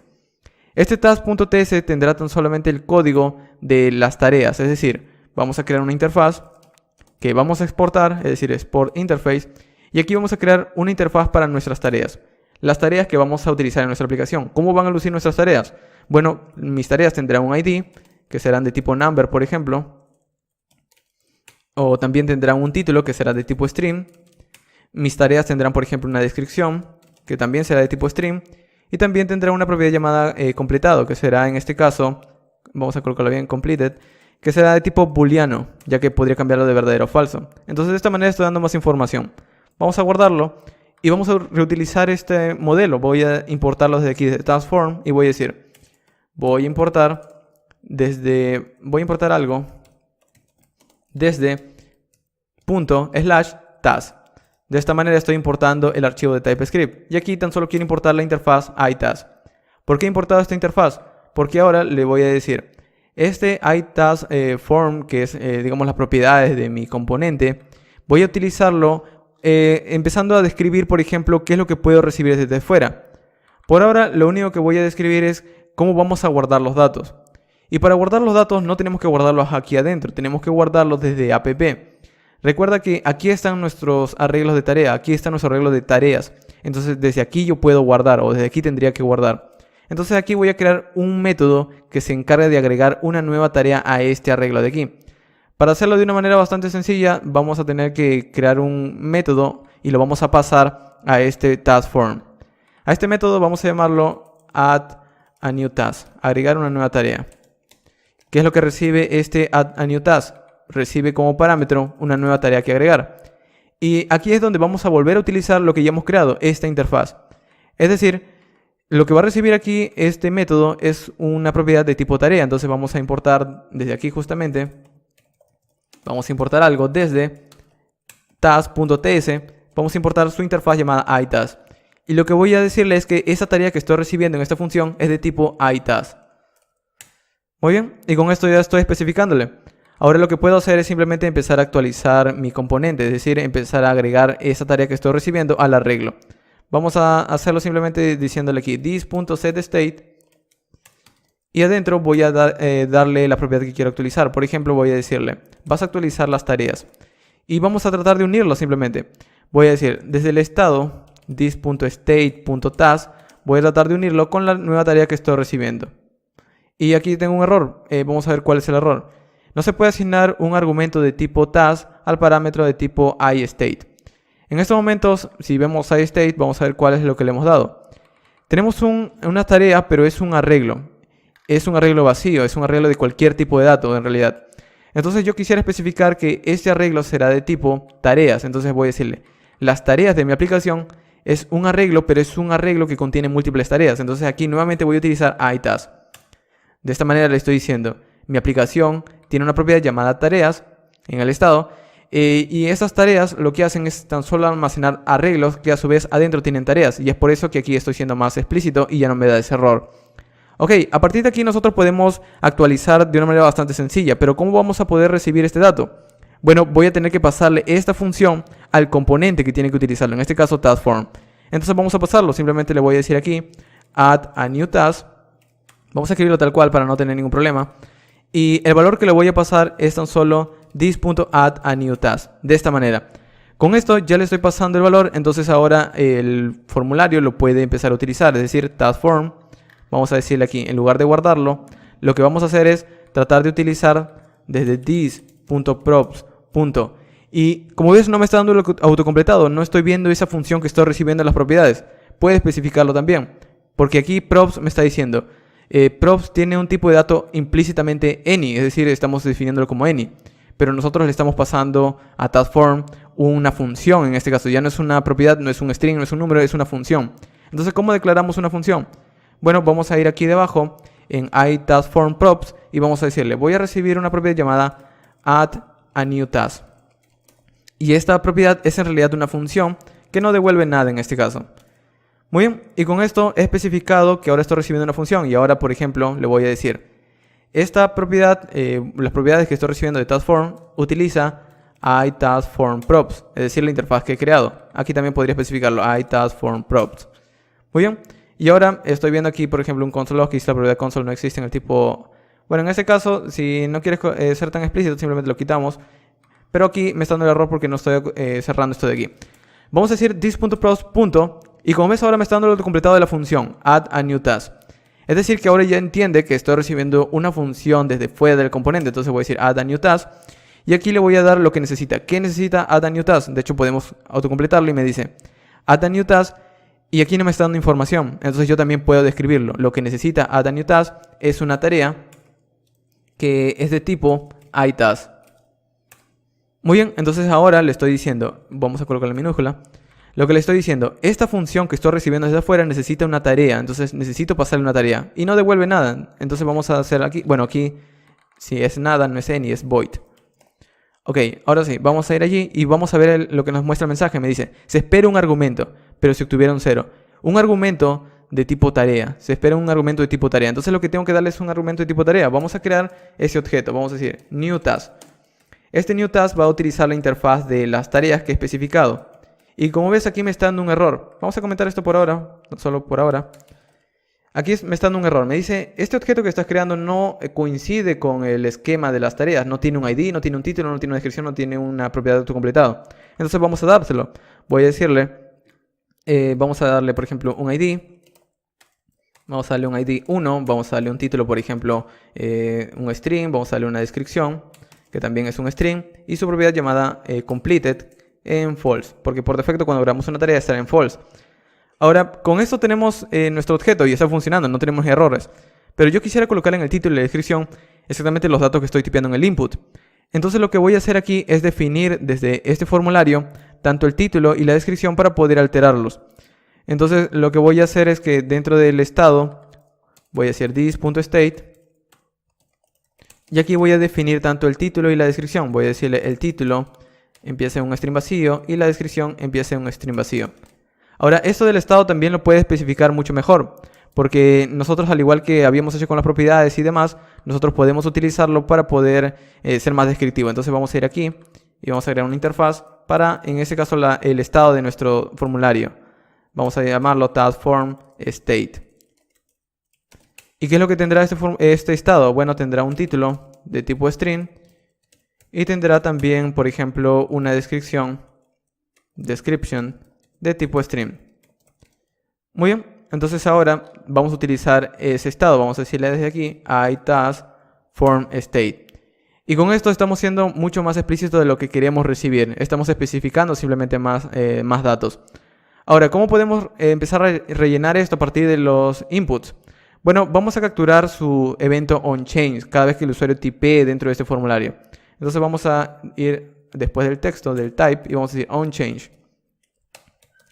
Este task.ts tendrá tan solamente el código de las tareas, es decir, vamos a crear una interfaz que vamos a exportar, es decir, export interface, y aquí vamos a crear una interfaz para nuestras tareas. Las tareas que vamos a utilizar en nuestra aplicación. ¿Cómo van a lucir nuestras tareas? Bueno, mis tareas tendrán un ID, que serán de tipo number, por ejemplo. O también tendrán un título que será de tipo string. Mis tareas tendrán, por ejemplo, una descripción que también será de tipo string. Y también tendrá una propiedad llamada completado, que será en este caso, vamos a colocarlo bien, completed, que será de tipo booleano, ya que podría cambiarlo de verdadero o falso. Entonces de esta manera estoy dando más información. Vamos a guardarlo y vamos a reutilizar este modelo. Voy a importarlo desde aquí, desde TaskForm, y voy a decir, voy a importar algo desde ./task. De esta manera estoy importando el archivo de TypeScript. Y aquí tan solo quiero importar la interfaz iTask. ¿Por qué he importado esta interfaz? Porque ahora le voy a decir, este iTask form, que es digamos las propiedades de mi componente, voy a utilizarlo empezando a describir, por ejemplo, qué es lo que puedo recibir desde fuera. Por ahora lo único que voy a describir es cómo vamos a guardar los datos. Y para guardar los datos no tenemos que guardarlos aquí adentro, tenemos que guardarlos desde app. Recuerda que aquí están nuestros arreglos de tarea, aquí están nuestros arreglos de tareas. Entonces desde aquí yo puedo guardar, o desde aquí tendría que guardar. Entonces aquí voy a crear un método que se encargue de agregar una nueva tarea a este arreglo de aquí. Para hacerlo de una manera bastante sencilla, vamos a tener que crear un método y lo vamos a pasar a este TaskForm. A este método vamos a llamarlo add a new task, agregar una nueva tarea. ¿Qué es lo que recibe este add a new task? Recibe como parámetro una nueva tarea que agregar. Y aquí es donde vamos a volver a utilizar lo que ya hemos creado, esta interfaz. Es decir, lo que va a recibir aquí este método es una propiedad de tipo tarea. Entonces vamos a importar desde aquí justamente. Vamos a importar algo desde task.ts. Vamos a importar su interfaz llamada iTask. Y lo que voy a decirle es que esa tarea que estoy recibiendo en esta función es de tipo iTask. Muy bien, y con esto ya estoy especificándole. Ahora lo que puedo hacer es simplemente empezar a actualizar mi componente, es decir, empezar a agregar esa tarea que estoy recibiendo al arreglo. Vamos a hacerlo simplemente diciéndole aquí this.setState y adentro voy a darle la propiedad que quiero actualizar. Por ejemplo, voy a decirle, vas a actualizar las tareas y vamos a tratar de unirlo simplemente. Voy a decir, desde el estado this.state.task voy a tratar de unirlo con la nueva tarea que estoy recibiendo. Y aquí tengo un error, vamos a ver cuál es el error. No se puede asignar un argumento de tipo task al parámetro de tipo iState. En estos momentos, si vemos iState, vamos a ver cuál es lo que le hemos dado. Tenemos una tarea, pero es un arreglo. Es un arreglo vacío, es un arreglo de cualquier tipo de dato en realidad. Entonces yo quisiera especificar que este arreglo será de tipo tareas. Entonces voy a decirle, las tareas de mi aplicación es un arreglo, pero es un arreglo que contiene múltiples tareas. Entonces aquí nuevamente voy a utilizar iTask. De esta manera le estoy diciendo, mi aplicación tiene una propiedad llamada tareas en el estado. Y estas tareas lo que hacen es tan solo almacenar arreglos que a su vez adentro tienen tareas. Y es por eso que aquí estoy siendo más explícito y ya no me da ese error. Ok, a partir de aquí nosotros podemos actualizar de una manera bastante sencilla. Pero ¿cómo vamos a poder recibir este dato? Bueno, voy a tener que pasarle esta función al componente que tiene que utilizarlo. En este caso, TaskForm. Entonces vamos a pasarlo. Simplemente le voy a decir aquí, add a new task. Vamos a escribirlo tal cual para no tener ningún problema. Y el valor que le voy a pasar es tan solo this.add a new task. De esta manera. Con esto ya le estoy pasando el valor. Entonces ahora el formulario lo puede empezar a utilizar. Es decir, TaskForm. Vamos a decirle aquí, en lugar de guardarlo, lo que vamos a hacer es tratar de utilizar desde this.props. Y como ves no me está dando el autocompletado. No estoy viendo esa función que estoy recibiendo en las propiedades. Puede especificarlo también. Porque aquí props me está diciendo... props tiene un tipo de dato implícitamente any, es decir, estamos definiéndolo como any, pero nosotros le estamos pasando a TaskForm una función. En este caso ya no es una propiedad, no es un string, no es un número, es una función. Entonces, ¿cómo declaramos una función? Bueno, vamos a ir aquí debajo en iTaskFormProps y vamos a decirle, voy a recibir una propiedad llamada add a new task. Y esta propiedad es en realidad una función que no devuelve nada en este caso. Muy bien, y con esto he especificado que ahora estoy recibiendo una función y ahora, por ejemplo, le voy a decir, esta propiedad, las propiedades que estoy recibiendo de TaskForm utiliza iTaskFormProps, es decir, la interfaz que he creado. Aquí también podría especificarlo, iTaskFormProps. Muy bien, y ahora estoy viendo aquí, por ejemplo, un console log, que la propiedad console no existe en el tipo... Bueno, en este caso, si no quieres ser tan explícito, simplemente lo quitamos. Pero aquí me está dando el error porque no estoy cerrando esto de aquí. Vamos a decir this.props. Y como ves ahora me está dando el completado de la función add a new task. Es decir que ahora ya entiende que estoy recibiendo una función desde fuera del componente. Entonces voy a decir add a new task. Y aquí le voy a dar lo que necesita. ¿Qué necesita add a new task? De hecho podemos autocompletarlo y me dice add a new task. Y aquí no me está dando información. Entonces yo también puedo describirlo. Lo que necesita add a new task es una tarea que es de tipo iTask. Muy bien, entonces ahora le estoy diciendo, vamos a colocar la minúscula. Lo que le estoy diciendo, esta función que estoy recibiendo desde afuera necesita una tarea. Entonces necesito pasarle una tarea. Y no devuelve nada. Entonces vamos a hacer aquí, bueno, aquí si es nada, no es any, es void. Ok, ahora sí, vamos a ir allí y vamos a ver lo que nos muestra el mensaje. Me dice, se espera un argumento, pero si obtuviera un 0. Un argumento de tipo tarea. Se espera un argumento de tipo tarea. Entonces lo que tengo que darle es un argumento de tipo tarea. Vamos a crear ese objeto. Vamos a decir, new task. Este new task va a utilizar la interfaz de las tareas que he especificado. Y como ves aquí me está dando un error. Vamos a comentar esto por ahora, solo por ahora. Aquí me está dando un error. Me dice, este objeto que estás creando no coincide con el esquema de las tareas. No tiene un ID, no tiene un título, no tiene una descripción, no tiene una propiedad de autocompletado. Entonces vamos a dárselo. Voy a decirle, vamos a darle por ejemplo un ID. Vamos a darle un ID 1. Vamos a darle un título, por ejemplo, un string. Vamos a darle una descripción, que también es un string. Y su propiedad llamada completed en false, porque por defecto cuando grabamos una tarea estará en false. Ahora, con esto tenemos nuestro objeto y está funcionando, no tenemos errores. Pero yo quisiera colocar en el título y la descripción exactamente los datos que estoy tipeando en el input. Entonces lo que voy a hacer aquí es definir desde este formulario tanto el título y la descripción para poder alterarlos. Entonces lo que voy a hacer es que dentro del estado voy a decir this.state y aquí voy a definir tanto el título y la descripción. Voy a decirle el título empieza en un string vacío y la descripción empieza en un string vacío. Ahora, esto del estado también lo puede especificar mucho mejor, porque nosotros, al igual que habíamos hecho con las propiedades y demás, nosotros podemos utilizarlo para poder ser más descriptivo. Entonces vamos a ir aquí y vamos a crear una interfaz para, en este caso, el estado de nuestro formulario. Vamos a llamarlo TaskFormState. ¿Y qué es lo que tendrá este estado? Bueno, tendrá un título de tipo string. Y tendrá también, por ejemplo, una description de tipo string. Muy bien, entonces ahora vamos a utilizar ese estado. Vamos a decirle desde aquí iTaskFormState. Y con esto estamos siendo mucho más explícitos de lo que queremos recibir. Estamos especificando simplemente más datos. Ahora, ¿cómo podemos empezar a rellenar esto a partir de los inputs? Bueno, vamos a capturar su evento onChange cada vez que el usuario tipee dentro de este formulario. Entonces vamos a ir después del texto, del type, y vamos a decir onChange.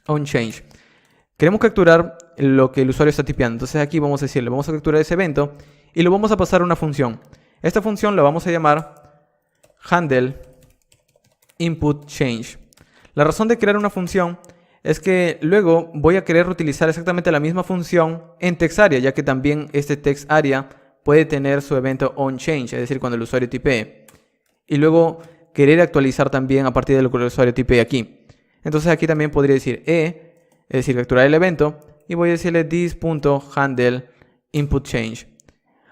onChange. Queremos capturar lo que el usuario está tipeando. Entonces aquí vamos a decirle, vamos a capturar ese evento y lo vamos a pasar a una función. Esta función la vamos a llamar handle input change. La razón de crear una función es que luego voy a querer utilizar exactamente la misma función en TextArea, ya que también este TextArea puede tener su evento onChange, es decir, cuando el usuario tipee. Y luego querer actualizar también a partir de lo que el usuario tipee aquí. Entonces aquí también podría decir es decir, capturar el evento, y voy a decirle this.handle input change.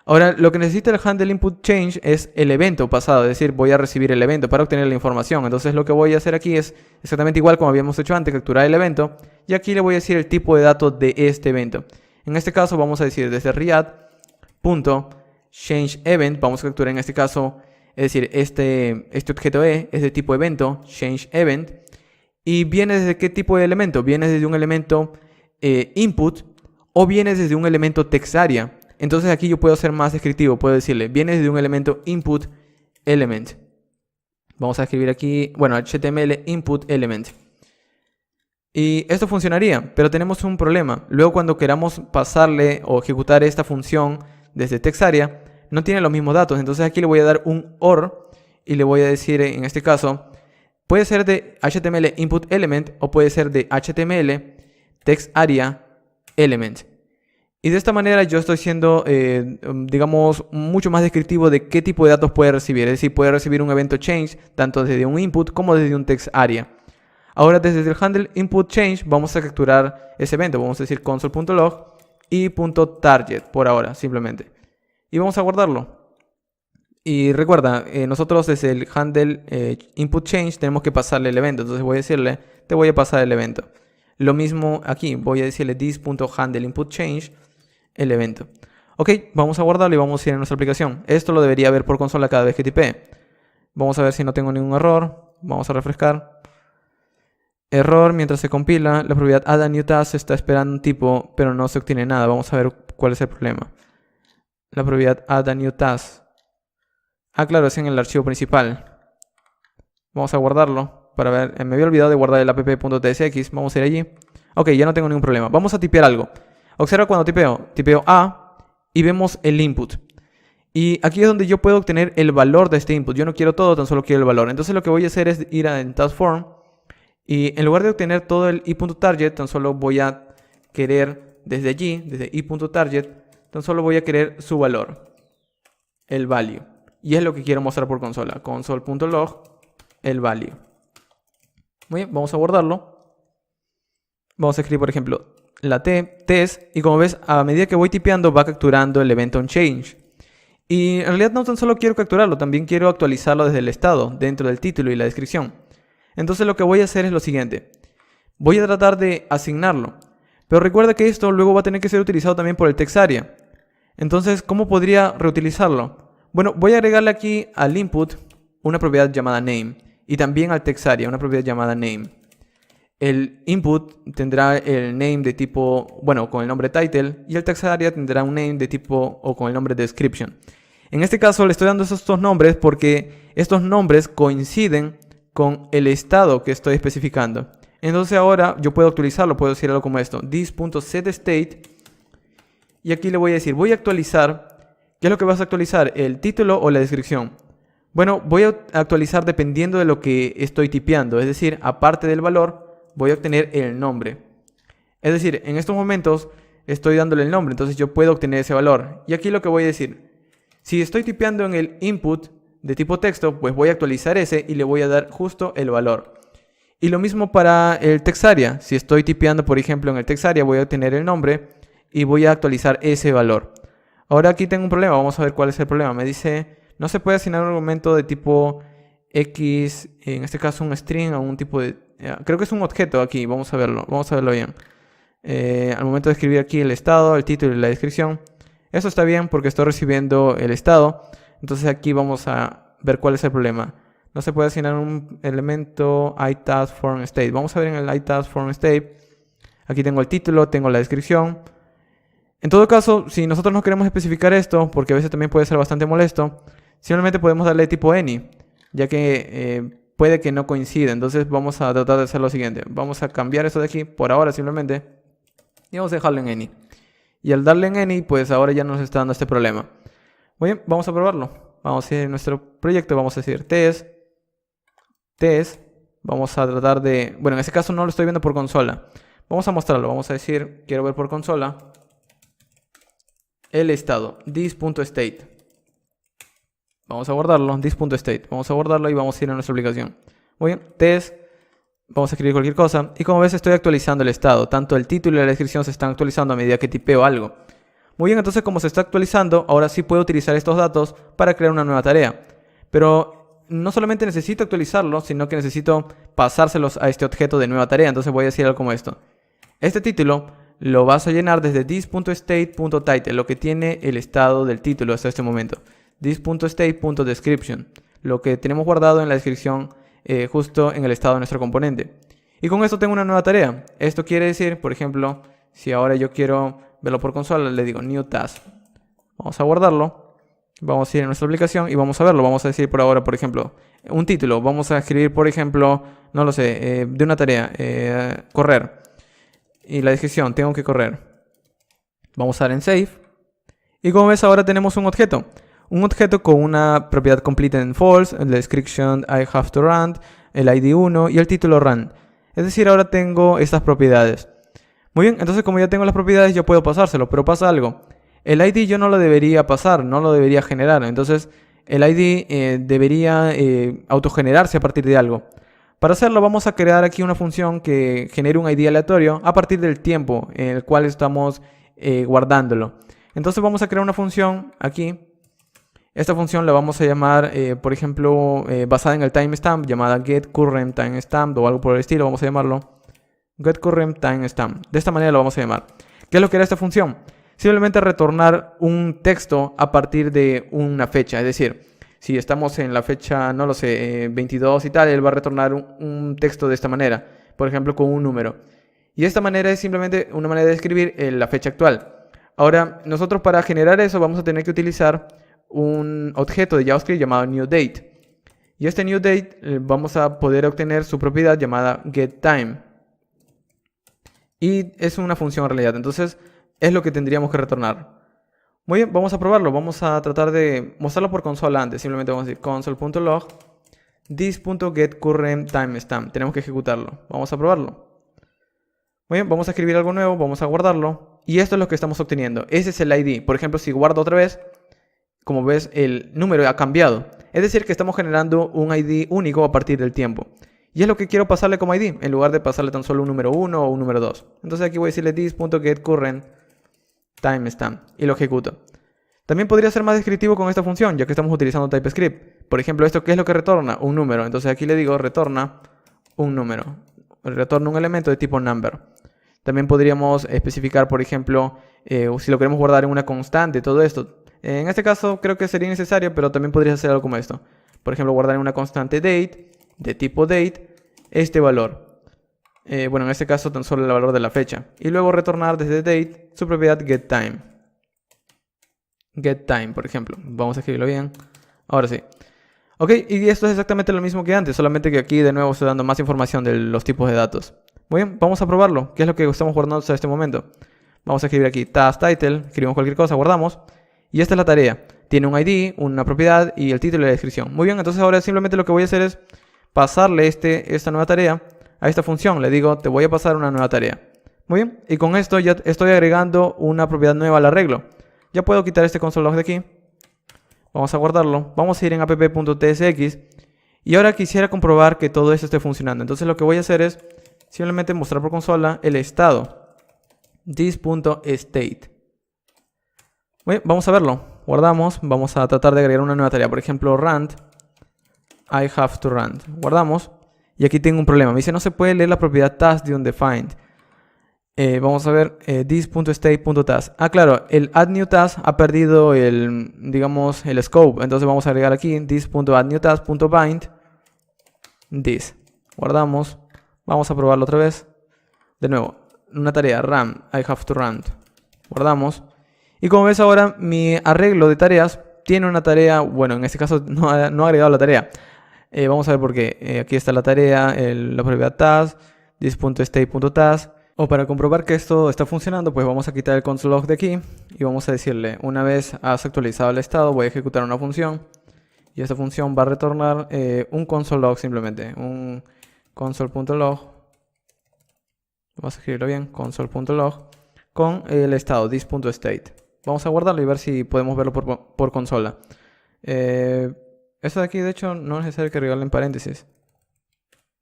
Ahora, lo que necesita el handle input change es el evento pasado, es decir, voy a recibir el evento para obtener la información. Entonces lo que voy a hacer aquí es exactamente igual como habíamos hecho antes, capturar el evento, y aquí le voy a decir el tipo de datos de este evento. En este caso vamos a decir desde Riyadh.changeEvent, vamos a capturar en este caso, es decir, este objeto es de tipo evento, changeEvent, y viene desde qué tipo de elemento, viene desde un elemento input o viene desde un elemento TextArea. Entonces aquí yo puedo ser más descriptivo, puedo decirle, viene de un elemento input element. Vamos a escribir aquí, bueno, HTML input element. Y esto funcionaría, pero tenemos un problema. Luego cuando queramos pasarle o ejecutar esta función desde TextArea, no tiene los mismos datos. Entonces aquí le voy a dar un OR y le voy a decir en este caso, puede ser de HTML input element o puede ser de HTML TextArea element. Y de esta manera yo estoy siendo, digamos, mucho más descriptivo de qué tipo de datos puede recibir. Es decir, puede recibir un evento change tanto desde un input como desde un TextArea. Ahora desde el handle input change vamos a capturar ese evento. Vamos a decir console.log y .target por ahora, simplemente. Y vamos a guardarlo. Y recuerda, nosotros desde el handle input change tenemos que pasarle el evento. Entonces voy a decirle, te voy a pasar el evento. Lo mismo aquí, voy a decirle this.handleInputChange el evento. Ok, vamos a guardarlo y vamos a ir a nuestra aplicación. Esto lo debería ver por consola cada vez que tipee. Vamos a ver si no tengo ningún error. Vamos a refrescar. Error mientras se compila. La propiedad add a new task está esperando un tipo, pero no se obtiene nada. Vamos a ver cuál es el problema. La propiedad add a new task. Ah, claro, es en el archivo principal. Vamos a guardarlo para ver. Me había olvidado de guardar el app.tsx. Vamos a ir allí. Ok, ya no tengo ningún problema. Vamos a tipear algo. Observa cuando tipeo A y vemos el input. Y aquí es donde yo puedo obtener el valor de este input. Yo no quiero todo, tan solo quiero el valor. Entonces lo que voy a hacer es ir en taskform y en lugar de obtener todo el i.target, tan solo voy a querer desde allí, desde i.target, tan solo voy a querer su valor, el value. Y es lo que quiero mostrar por consola. Console.log, el value. Muy bien, vamos a guardarlo. Vamos a escribir, por ejemplo, la test, y como ves, a medida que voy tipeando va capturando el evento onChange. Y en realidad no tan solo quiero capturarlo, también quiero actualizarlo desde el estado, dentro del título y la descripción. Entonces lo que voy a hacer es lo siguiente. Voy a tratar de asignarlo. Pero recuerda que esto luego va a tener que ser utilizado también por el TextArea. Entonces, ¿cómo podría reutilizarlo? Bueno, voy a agregarle aquí al input una propiedad llamada name. Y también al TextArea una propiedad llamada name. El input tendrá el name de tipo, bueno, con el nombre title, y el TextArea tendrá un name de tipo o con el nombre description. En este caso le estoy dando estos dos nombres porque estos nombres coinciden con el estado que estoy especificando. Entonces ahora yo puedo actualizarlo, puedo decir algo como esto, this.setState, y aquí le voy a decir, voy a actualizar, ¿qué es lo que vas a actualizar? ¿El título o la descripción? Bueno, voy a actualizar dependiendo de lo que estoy tipeando, es decir, aparte del valor, voy a obtener el nombre. Es decir, en estos momentos estoy dándole el nombre, entonces yo puedo obtener ese valor. Y aquí lo que voy a decir, si estoy tipeando en el input de tipo texto, pues voy a actualizar ese y le voy a dar justo el valor. Y lo mismo para el TextArea. Si estoy tipeando, por ejemplo, en el TextArea, voy a obtener el nombre y voy a actualizar ese valor. Ahora aquí tengo un problema, vamos a ver cuál es el problema. Me dice, no se puede asignar un argumento de tipo X, en este caso un string o un tipo de... creo que es un objeto aquí, vamos a verlo bien. Al momento de escribir aquí el estado, el título y la descripción, eso está bien porque estoy recibiendo el estado. Entonces aquí vamos a ver cuál es el problema. No se puede asignar un elemento iTaskFormState. Vamos a ver en el iTaskFormState. Aquí tengo el título, tengo la descripción. En todo caso, si nosotros no queremos especificar esto, porque a veces también puede ser bastante molesto, simplemente podemos darle tipo any, ya que puede que no coincida. Entonces vamos a tratar de hacer lo siguiente. Vamos a cambiar esto de aquí por ahora simplemente y vamos a dejarlo en any. Y al darle en any, pues ahora ya nos está dando este problema. Muy bien, vamos a probarlo. Vamos a ir a nuestro proyecto, vamos a decir test. Vamos a tratar de... Bueno, en este caso no lo estoy viendo por consola. Vamos a mostrarlo, vamos a decir, quiero ver por consola el estado, this.state. Vamos a guardarlo, this.state. Vamos a guardarlo y vamos a ir a nuestra aplicación. Muy bien, test. Vamos a escribir cualquier cosa. Y como ves, estoy actualizando el estado. Tanto el título y la descripción se están actualizando a medida que tipeo algo. Muy bien, entonces como se está actualizando, ahora sí puedo utilizar estos datos para crear una nueva tarea. Pero no solamente necesito actualizarlos, sino que necesito pasárselos a este objeto de nueva tarea. Entonces voy a decir algo como esto. Este título lo vas a llenar desde this.state.title, lo que tiene el estado del título hasta este momento. This.state.description, lo que tenemos guardado en la descripción justo en el estado de nuestro componente. Y con esto tengo una nueva tarea. Esto quiere decir, por ejemplo, si ahora yo quiero verlo por consola, le digo new task. Vamos a guardarlo. Vamos a ir a nuestra aplicación y vamos a verlo. Vamos a decir por ahora, por ejemplo, un título. Vamos a escribir, por ejemplo, no lo sé, de una tarea, correr. Y la descripción, tengo que correr. Vamos a dar en save. Y como ves, ahora tenemos un objeto. Un objeto con una propiedad completed en false, la description I have to run, el ID 1 y el título run. Es decir, ahora tengo estas propiedades. Muy bien, entonces como ya tengo las propiedades, yo puedo pasárselo, pero pasa algo. El ID yo no lo debería pasar, no lo debería generar. Entonces, el ID debería autogenerarse a partir de algo. Para hacerlo vamos a crear aquí una función que genere un ID aleatorio a partir del tiempo en el cual estamos guardándolo. Entonces vamos a crear una función aquí. Esta función la vamos a llamar, por ejemplo, basada en el timestamp, llamada getCurrentTimestamp o algo por el estilo, vamos a llamarlo getCurrentTimestamp. De esta manera lo vamos a llamar. ¿Qué es lo que hará esta función? Simplemente retornar un texto a partir de una fecha, es decir, si estamos en la fecha, no lo sé, 22 y tal, él va a retornar un texto de esta manera, por ejemplo, con un número. Y esta manera es simplemente una manera de escribir la fecha actual. Ahora, nosotros para generar eso vamos a tener que utilizar un objeto de JavaScript llamado newDate. Y este newDate vamos a poder obtener su propiedad llamada getTime. Y es una función en realidad, entonces es lo que tendríamos que retornar. Muy bien, vamos a probarlo. Vamos a tratar de mostrarlo por consola antes. Simplemente vamos a decir console.log this.getCurrentTimestamp. Tenemos que ejecutarlo. Vamos a probarlo. Muy bien, vamos a escribir algo nuevo. Vamos a guardarlo. Y esto es lo que estamos obteniendo. Ese es el ID. Por ejemplo, si guardo otra vez, como ves, el número ha cambiado. Es decir, que estamos generando un ID único a partir del tiempo. Y es lo que quiero pasarle como ID, en lugar de pasarle tan solo un número 1 o un número 2. Entonces aquí voy a decirle this.getCurrentTimestamp y lo ejecuto. También podría ser más descriptivo con esta función, ya que estamos utilizando TypeScript. Por ejemplo, ¿esto qué es lo que retorna? Un número. Entonces aquí le digo retorna un número. Retorna un elemento de tipo number. También podríamos especificar, por ejemplo, si lo queremos guardar en una constante, todo esto. En este caso creo que sería necesario, pero también podría hacer algo como esto. Por ejemplo, guardar en una constante date, de tipo date, este valor. Bueno, en este caso tan solo el valor de la fecha. Y luego retornar desde date su propiedad getTime. GetTime, por ejemplo. Vamos a escribirlo bien. Ahora sí. Ok, y esto es exactamente lo mismo que antes, solamente que aquí de nuevo estoy dando más información de los tipos de datos. Muy bien, vamos a probarlo. ¿Qué es lo que estamos guardando hasta este momento? Vamos a escribir aquí task title, escribimos cualquier cosa, guardamos. Y esta es la tarea. Tiene un ID, una propiedad y el título y la descripción. Muy bien, entonces ahora simplemente lo que voy a hacer es pasarle esta nueva tarea a esta función. Le digo, te voy a pasar una nueva tarea. Muy bien, y con esto ya estoy agregando una propiedad nueva al arreglo. Ya puedo quitar este console log de aquí. Vamos a guardarlo. Vamos a ir en app.tsx. Y ahora quisiera comprobar que todo esto esté funcionando. Entonces lo que voy a hacer es simplemente mostrar por consola el estado. This.state. Bien, vamos a verlo. Guardamos. Vamos a tratar de agregar una nueva tarea. Por ejemplo, run. I have to run. Guardamos. Y aquí tengo un problema. Me dice no se puede leer la propiedad task de undefined. Vamos a ver this.state.task. Ah, claro, el add new task ha perdido digamos, el scope. Entonces vamos a agregar aquí this.addNewTask.bind this. Guardamos. Vamos a probarlo otra vez. De nuevo, una tarea run, I have to run. Guardamos. Y como ves ahora, mi arreglo de tareas tiene una tarea. Bueno, en este caso no ha agregado la tarea. Vamos a ver por qué. Aquí está la tarea, la propiedad task, this.state.task. O para comprobar que esto está funcionando, pues vamos a quitar el console log de aquí y vamos a decirle, una vez has actualizado el estado, voy a ejecutar una función y esta función va a retornar un console log simplemente, un console.log. Vamos a escribirlo bien, console.log con el estado this.state. Vamos a guardarlo y ver si podemos verlo por consola. Esto de aquí, de hecho, no es necesario que agregarlo en paréntesis.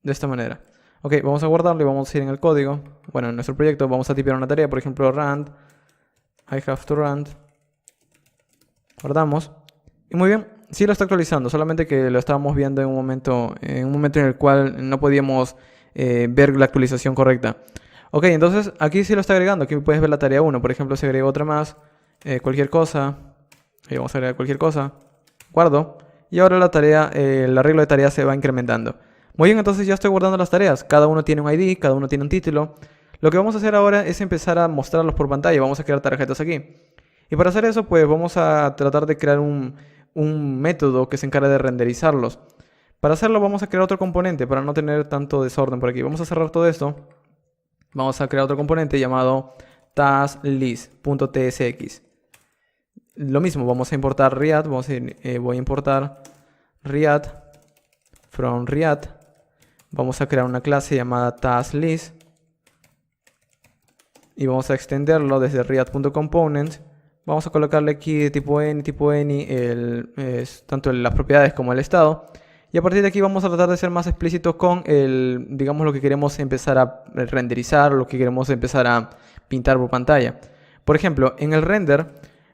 De esta manera. Ok, vamos a guardarlo y vamos a ir en el código. Bueno, en nuestro proyecto vamos a tipear una tarea, por ejemplo, run, I have to run. Guardamos. Y muy bien, sí lo está actualizando, solamente que lo estábamos viendo en un momento en el cual no podíamos ver la actualización correcta. Ok, entonces aquí sí lo está agregando. Aquí puedes ver la tarea 1. Por ejemplo, se agrega otra más, cualquier cosa. Ahí vamos a agregar cualquier cosa. Guardo. Y ahora la tarea, el arreglo de tareas se va incrementando. Muy bien, entonces ya estoy guardando las tareas. Cada uno tiene un ID, cada uno tiene un título. Lo que vamos a hacer ahora es empezar a mostrarlos por pantalla. Vamos a crear tarjetas aquí. Y para hacer eso, pues vamos a tratar de crear un método que se encargue de renderizarlos. Para hacerlo vamos a crear otro componente para no tener tanto desorden por aquí. Vamos a cerrar todo esto. Vamos a crear otro componente llamado tasklist.tsx. Lo mismo, vamos a importar React. Voy a importar React from React. Vamos a crear una clase llamada tasklist. Y vamos a extenderlo desde react.component. Vamos a colocarle aquí tipo any, tanto las propiedades como el estado. Y a partir de aquí vamos a tratar de ser más explícitos con digamos, lo que queremos empezar a renderizar, lo que queremos empezar a pintar por pantalla. Por ejemplo, en el render,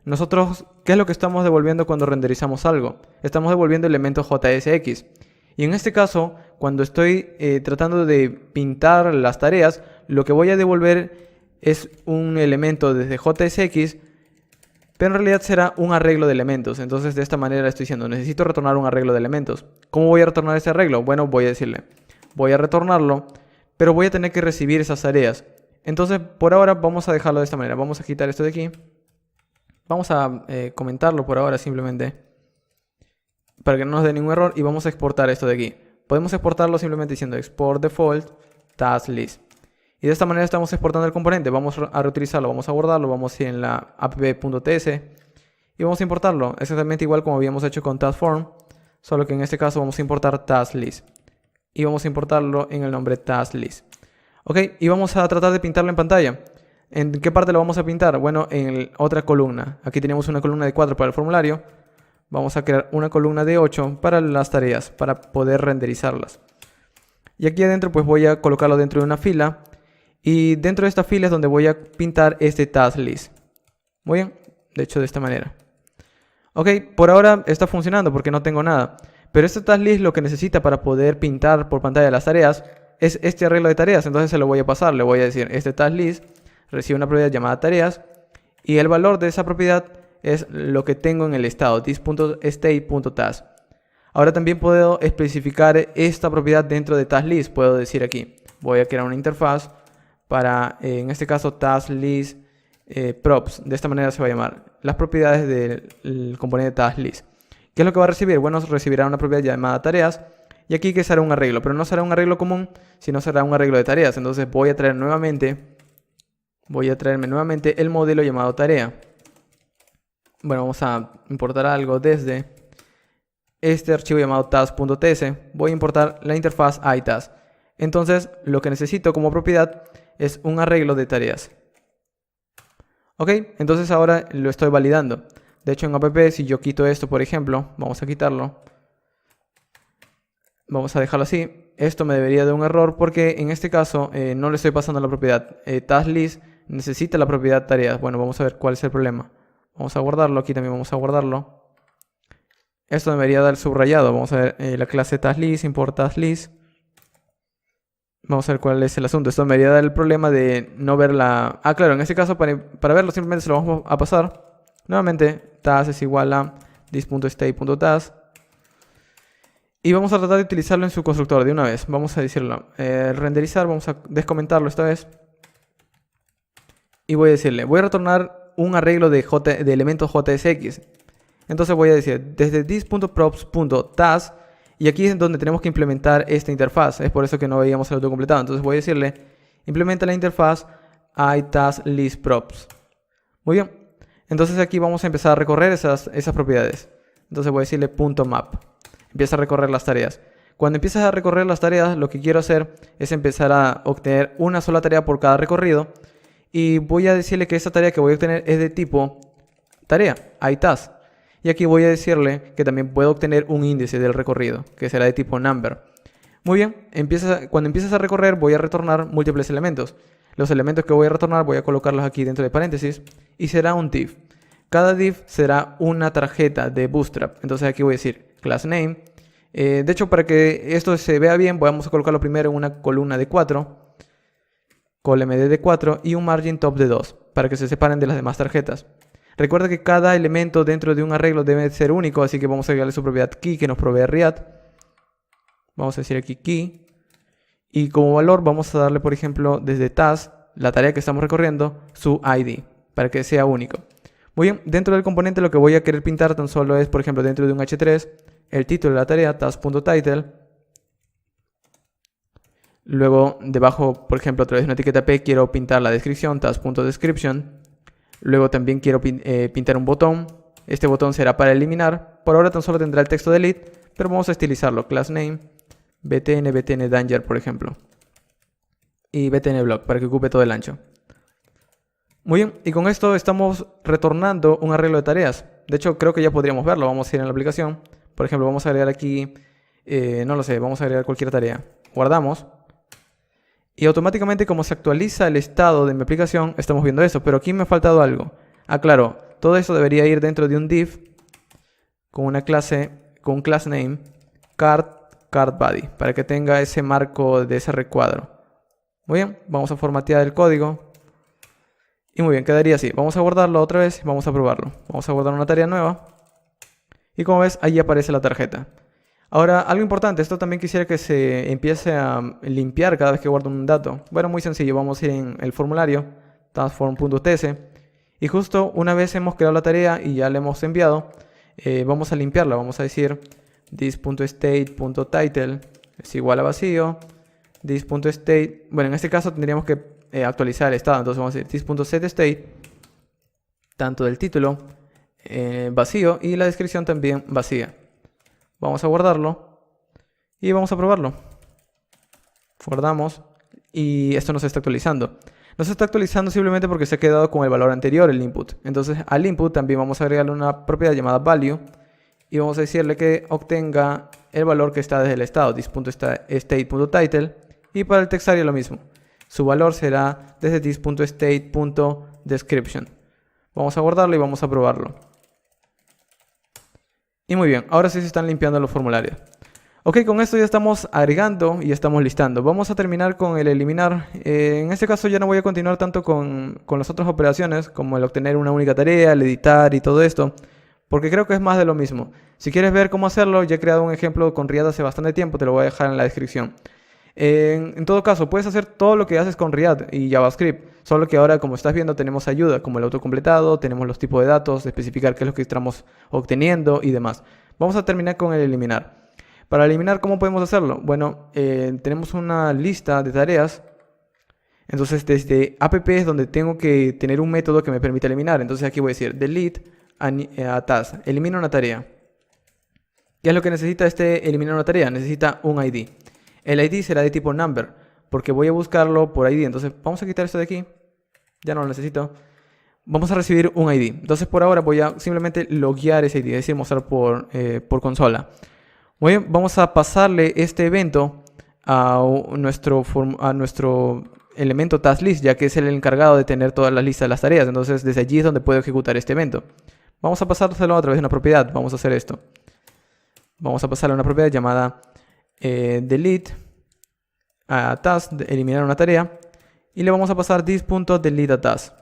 nosotros, ¿qué es lo que estamos devolviendo cuando renderizamos algo? Estamos devolviendo elementos JSX. Y en este caso, cuando estoy tratando de pintar las tareas, lo que voy a devolver es un elemento desde JSX, pero en realidad será un arreglo de elementos. Entonces de esta manera estoy diciendo, necesito retornar un arreglo de elementos. ¿Cómo voy a retornar ese arreglo? Bueno, voy a decirle, voy a retornarlo, pero voy a tener que recibir esas tareas. Entonces por ahora vamos a dejarlo de esta manera. Vamos a quitar esto de aquí. Vamos a comentarlo por ahora simplemente, para que no nos dé ningún error, y vamos a exportar esto de aquí. Podemos exportarlo simplemente diciendo export default task list. Y de esta manera estamos exportando el componente. Vamos a reutilizarlo, vamos a guardarlo, vamos a ir en la app.ts y vamos a importarlo. Exactamente igual como habíamos hecho con taskform, solo que en este caso vamos a importar tasklist. Y vamos a importarlo en el nombre tasklist. Ok, y vamos a tratar de pintarlo en pantalla. ¿En qué parte lo vamos a pintar? Bueno, en otra columna. Aquí tenemos una columna de 4 para el formulario. Vamos a crear una columna de 8 para las tareas, para poder renderizarlas. Y aquí adentro pues voy a colocarlo dentro de una fila. Y dentro de esta fila es donde voy a pintar este task list. Muy bien, de hecho de esta manera. Ok, por ahora está funcionando porque no tengo nada. Pero este task list lo que necesita para poder pintar por pantalla las tareas es este arreglo de tareas. Entonces se lo voy a pasar, le voy a decir, este task list recibe una propiedad llamada tareas. Y el valor de esa propiedad es lo que tengo en el estado, this.state.task. Ahora también puedo especificar esta propiedad dentro de task list. Puedo decir aquí, voy a crear una interfaz para, en este caso, task list props. De esta manera se va a llamar las propiedades del componente task list. ¿Qué es lo que va a recibir? Bueno, recibirá una propiedad llamada tareas. Y aquí que será un arreglo, pero no será un arreglo común, sino será un arreglo de tareas. Entonces voy a traerme nuevamente el modelo llamado tarea. Bueno, vamos a importar algo desde este archivo llamado task.ts. Voy a importar la interfaz iTask. Entonces lo que necesito como propiedad es un arreglo de tareas. Ok, entonces ahora lo estoy validando. De hecho en app, si yo quito esto, por ejemplo, vamos a quitarlo. Vamos a dejarlo así. Esto me debería dar un error porque en este caso no le estoy pasando la propiedad. Task list necesita la propiedad tareas. Bueno, vamos a ver cuál es el problema. Vamos a guardarlo. Aquí también vamos a guardarlo. Esto debería dar subrayado. Vamos a ver la clase task list, import task list. Vamos a ver cuál es el asunto. Esto me haría dar el problema de no ver la... Ah, claro, en este caso para verlo simplemente se lo vamos a pasar. Nuevamente, task es igual a this.state.task. Y vamos a tratar de utilizarlo en su constructor de una vez. Vamos a decirlo. Renderizar, vamos a descomentarlo esta vez. Y voy a decirle, voy a retornar un arreglo de elementos JSX. Entonces voy a decir, desde this.props.task. Y aquí es donde tenemos que implementar esta interfaz. Es por eso que no veíamos el autocompletado. Entonces voy a decirle, implementa la interfaz iTaskListProps. Muy bien. Entonces aquí vamos a empezar a recorrer esas propiedades. Entonces voy a decirle .map. Empieza a recorrer las tareas. Cuando empiezas a recorrer las tareas, lo que quiero hacer es empezar a obtener una sola tarea por cada recorrido. Y voy a decirle que esta tarea que voy a obtener es de tipo tarea, iTask. Y aquí voy a decirle que también puedo obtener un índice del recorrido, que será de tipo number. Muy bien, cuando empieces a recorrer voy a retornar múltiples elementos. Los elementos que voy a retornar voy a colocarlos aquí dentro de paréntesis y será un div. Cada div será una tarjeta de Bootstrap. Entonces aquí voy a decir class name. De hecho, para que esto se vea bien, vamos a colocarlo primero en una columna de 4, colmd de 4 y un margin top de 2, para que se separen de las demás tarjetas. Recuerda que cada elemento dentro de un arreglo debe ser único, así que vamos a agregarle su propiedad key que nos provee React. Vamos a decir aquí key. Y como valor vamos a darle, por ejemplo, desde task, la tarea que estamos recorriendo, su ID, para que sea único. Muy bien, dentro del componente lo que voy a querer pintar tan solo es, por ejemplo, dentro de un H3, el título de la tarea, task.title. Luego, debajo, por ejemplo, a través de una etiqueta P, quiero pintar la descripción, task.description. Luego también quiero pintar un botón. Este botón será para eliminar. Por ahora tan solo tendrá el texto delete, pero vamos a estilizarlo. Class name, btn danger, por ejemplo. Y btn block, para que ocupe todo el ancho. Muy bien, y con esto estamos retornando un arreglo de tareas. De hecho, creo que ya podríamos verlo. Vamos a ir en la aplicación. Por ejemplo, vamos a agregar aquí, no lo sé, vamos a agregar cualquier tarea. Guardamos. Y automáticamente, como se actualiza el estado de mi aplicación, estamos viendo eso. Pero aquí me ha faltado algo. Ah, claro, todo eso debería ir dentro de un div con una clase, con un class name, cardBody, para que tenga ese marco de ese recuadro. Muy bien, vamos a formatear el código. Y muy bien, quedaría así. Vamos a guardarlo otra vez y vamos a probarlo. Vamos a guardar una tarea nueva. Y como ves, ahí aparece la tarjeta. Ahora, algo importante, esto también quisiera que se empiece a limpiar cada vez que guardo un dato. Bueno, muy sencillo, vamos a ir en el formulario, transform.ts, y justo una vez hemos creado la tarea y ya la hemos enviado, vamos a limpiarla. Vamos a decir this.state.title es igual a vacío, this.state, bueno, en este caso tendríamos que actualizar el estado, entonces vamos a decir this.setState, tanto del título vacío y la descripción también vacía. Vamos a guardarlo y vamos a probarlo. Guardamos y esto nos está actualizando. Nos está actualizando simplemente porque se ha quedado con el valor anterior, el input. Entonces al input también vamos a agregarle una propiedad llamada value y vamos a decirle que obtenga el valor que está desde el estado, this.state.title, y para el textario lo mismo. Su valor será desde this.state.description. Vamos a guardarlo y vamos a probarlo. Y muy bien, ahora sí se están limpiando los formularios. Ok, con esto ya estamos agregando y estamos listando. Vamos a terminar con el eliminar. En este caso ya no voy a continuar tanto con las otras operaciones, como el obtener una única tarea, el editar y todo esto, porque creo que es más de lo mismo. Si quieres ver cómo hacerlo, ya he creado un ejemplo con React hace bastante tiempo, te lo voy a dejar en la descripción. En todo caso, puedes hacer todo lo que haces con React y JavaScript, solo que ahora, como estás viendo, tenemos ayuda como el autocompletado, tenemos los tipos de datos, especificar qué es lo que estamos obteniendo y demás. Vamos a terminar con el eliminar. Para eliminar, ¿cómo podemos hacerlo? Bueno, tenemos una lista de tareas. Entonces, desde app es donde tengo que tener un método que me permita eliminar. Entonces, aquí voy a decir delete a task, elimina una tarea. ¿Qué es lo que necesita eliminar una tarea? Necesita un ID. El ID será de tipo number, porque voy a buscarlo por ID. Entonces vamos a quitar esto de aquí. Ya no lo necesito. Vamos a recibir un ID. Entonces por ahora voy a simplemente loguear ese ID, es decir, mostrar por consola. Muy bien, vamos a pasarle este evento a nuestro elemento taskList, ya que es el encargado de tener todas las listas de las tareas. Entonces desde allí es donde puedo ejecutar este evento. Vamos a pasárselo a través de una propiedad. Vamos a hacer esto. Vamos a pasarle a una propiedad llamada delete a task, eliminar una tarea, y le vamos a pasar this.delete a task.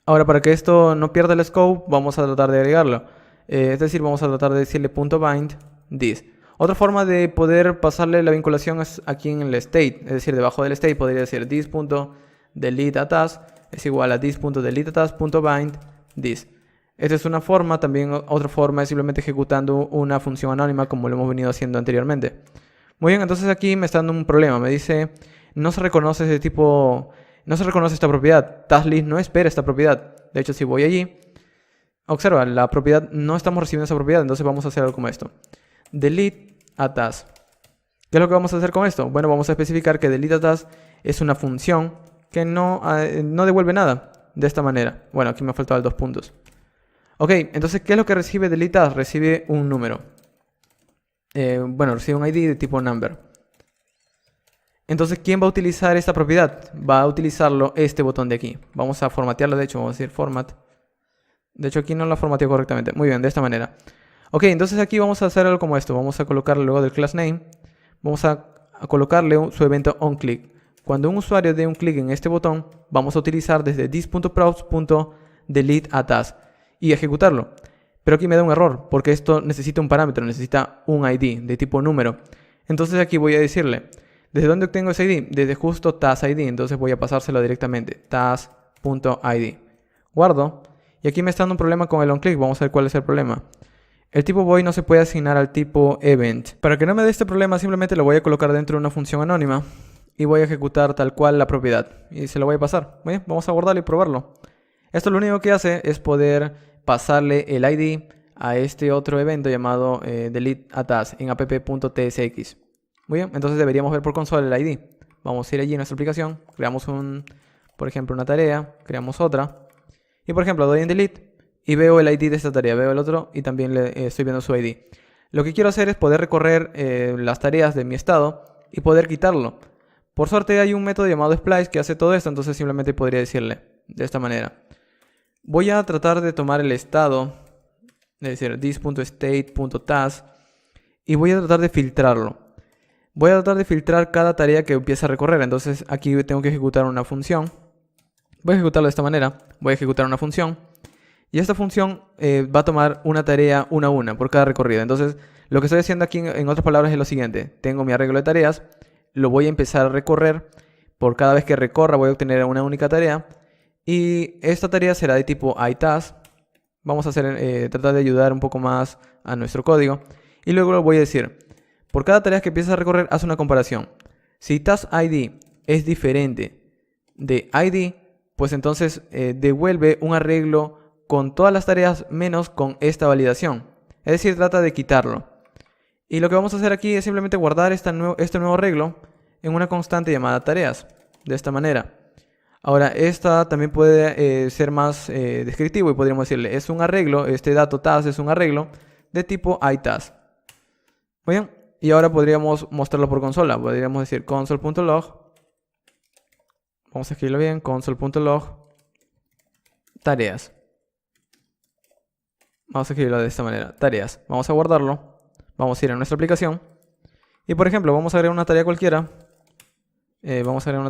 Ahora, para que esto no pierda el scope, vamos a tratar de agregarlo. Es decir, vamos a tratar de decirle .bind this. Otra forma de poder pasarle la vinculación es aquí en el state. Es decir, debajo del state podría decir this.delete a task es igual a this.delete a task.bind this. Esta es una forma. También otra forma es simplemente ejecutando una función anónima como lo hemos venido haciendo anteriormente. Muy bien, entonces aquí me está dando un problema. Me dice, no se reconoce ese tipo... No se reconoce esta propiedad. TaskList no espera esta propiedad. De hecho, si voy allí, observa, la propiedad, no estamos recibiendo esa propiedad. Entonces vamos a hacer algo como esto. Delete a task. ¿Qué es lo que vamos a hacer con esto? Bueno, vamos a especificar que delete a task es una función que no devuelve nada. De esta manera. Bueno, aquí me ha faltado el 2 puntos. Ok, entonces, ¿qué es lo que recibe delete task? Recibe un número. Bueno, recibe un ID de tipo number. Entonces, ¿quién va a utilizar esta propiedad? Va a utilizarlo este botón de aquí. Vamos a formatearlo, de hecho, vamos a decir format. De hecho, aquí no lo formateo correctamente. Muy bien, de esta manera. Ok, entonces aquí vamos a hacer algo como esto. Vamos a colocarle luego del class name. Vamos a colocarle su evento onClick. Cuando un usuario dé un clic en este botón, vamos a utilizar desde this.props.delete a task y ejecutarlo. Pero aquí me da un error, porque esto necesita un parámetro, necesita un ID de tipo número. Entonces aquí voy a decirle, ¿desde dónde obtengo ese ID? Desde justo task.id, entonces voy a pasárselo directamente, task.id. Guardo, y aquí me está dando un problema con el onClick, vamos a ver cuál es el problema. El tipo void no se puede asignar al tipo event. Para que no me dé este problema, simplemente lo voy a colocar dentro de una función anónima y voy a ejecutar tal cual la propiedad. Y se lo voy a pasar. Bien, vamos a guardarlo y probarlo. Esto lo único que hace es poder pasarle el ID a este otro evento llamado delete a task en app.tsx. Muy bien, entonces deberíamos ver por consola el ID. Vamos a ir allí en nuestra aplicación, creamos por ejemplo, una tarea, creamos otra. Y por ejemplo, doy en delete y veo el ID de esta tarea, veo el otro y también estoy viendo su ID. Lo que quiero hacer es poder recorrer las tareas de mi estado y poder quitarlo. Por suerte hay un método llamado splice que hace todo esto, entonces simplemente podría decirle de esta manera. Voy a tratar de tomar el estado, es decir, this.state.task, y voy a tratar de filtrarlo. Voy a tratar de filtrar cada tarea que empiece a recorrer. Entonces aquí tengo que ejecutar una función. Voy a ejecutarlo de esta manera. Voy a ejecutar una función. Y esta función va a tomar una tarea una a una por cada recorrido. Entonces lo que estoy haciendo aquí en otras palabras es lo siguiente. Tengo mi arreglo de tareas. Lo voy a empezar a recorrer. Por cada vez que recorra voy a obtener una única tarea. Y esta tarea será de tipo iTask. Vamos a tratar de ayudar un poco más a nuestro código. Y luego lo voy a decir. Por cada tarea que empieces a recorrer, haz una comparación. Si task ID es diferente de ID, pues entonces devuelve un arreglo con todas las tareas menos con esta validación. Es decir, trata de quitarlo. Y lo que vamos a hacer aquí es simplemente guardar este nuevo arreglo en una constante llamada tareas. De esta manera. Ahora, esta también puede ser más descriptivo y podríamos decirle, es un arreglo, este dato task es un arreglo de tipo iTask. Muy bien. Y ahora podríamos mostrarlo por consola. Podríamos decir console.log. Vamos a escribirlo bien. Console.log. Tareas. Vamos a escribirlo de esta manera. Tareas. Vamos a guardarlo. Vamos a ir a nuestra aplicación. Y por ejemplo, vamos a agregar una tarea cualquiera. Vamos a agregar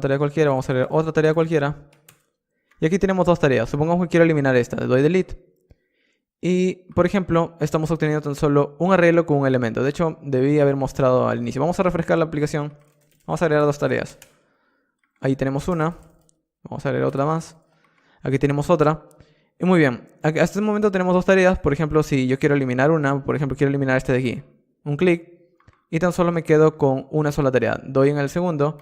otra tarea cualquiera. Y aquí tenemos dos tareas. Supongamos que quiero eliminar esta. Le doy delete. Y, por ejemplo, estamos obteniendo tan solo un arreglo con un elemento. De hecho, debí haber mostrado al inicio. Vamos a refrescar la aplicación. Vamos a agregar dos tareas. Ahí tenemos una. Vamos a agregar otra más. Aquí tenemos otra. Y muy bien. Hasta este momento tenemos dos tareas. Por ejemplo, si yo quiero eliminar una, por ejemplo, quiero eliminar este de aquí. Un clic. Y tan solo me quedo con una sola tarea. Doy en el segundo.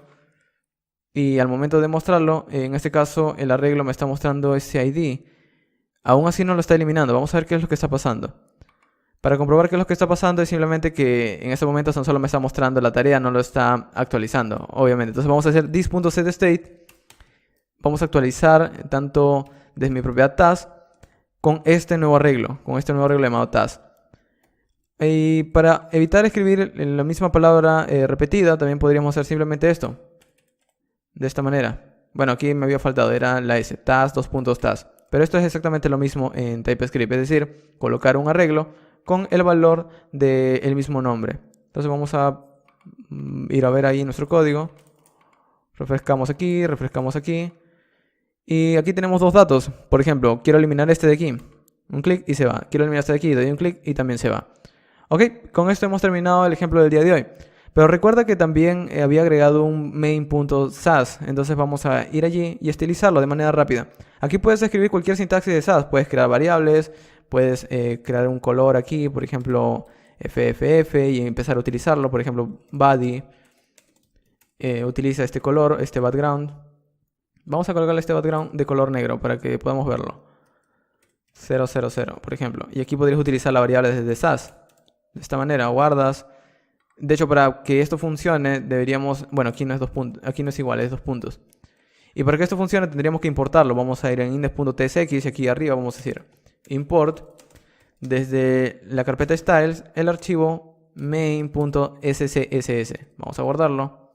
Y al momento de mostrarlo, en este caso, el arreglo me está mostrando ese ID. Aún así no lo está eliminando. Vamos a ver qué es lo que está pasando. Para comprobar qué es lo que está pasando es simplemente que en este momento tan solo me está mostrando la tarea, no lo está actualizando, obviamente. Entonces vamos a hacer this.setState. Vamos a actualizar tanto desde mi propiedad task con este nuevo arreglo llamado task. Y para evitar escribir la misma palabra repetida, también podríamos hacer simplemente esto. De esta manera. Bueno, aquí me había faltado, era la S, task, task. Pero esto es exactamente lo mismo en TypeScript, es decir, colocar un arreglo con el valor del mismo nombre. Entonces vamos a ir a ver ahí nuestro código. Refrescamos aquí, y aquí tenemos dos datos. Por ejemplo, quiero eliminar este de aquí. Un clic y se va. Quiero eliminar este de aquí, doy un clic y también se va. Ok, con esto hemos terminado el ejemplo del día de hoy. Pero recuerda que también había agregado un main.sass. Entonces vamos a ir allí y estilizarlo de manera rápida. Aquí puedes escribir cualquier sintaxis de Sass. Puedes crear variables, puedes crear un color aquí, por ejemplo, FFF, y empezar a utilizarlo. Por ejemplo, body. Utiliza este color, este background. Vamos a colocarle este background de color negro para que podamos verlo. 000, por ejemplo. Y aquí podrías utilizar la variable desde Sass. De esta manera, guardas. De hecho, para que esto funcione, deberíamos... Bueno, aquí no es 2 puntos, aquí no es igual, es 2 puntos. Y para que esto funcione, tendríamos que importarlo. Vamos a ir en index.tsx y aquí arriba vamos a decir import desde la carpeta styles el archivo main.scss. Vamos a guardarlo.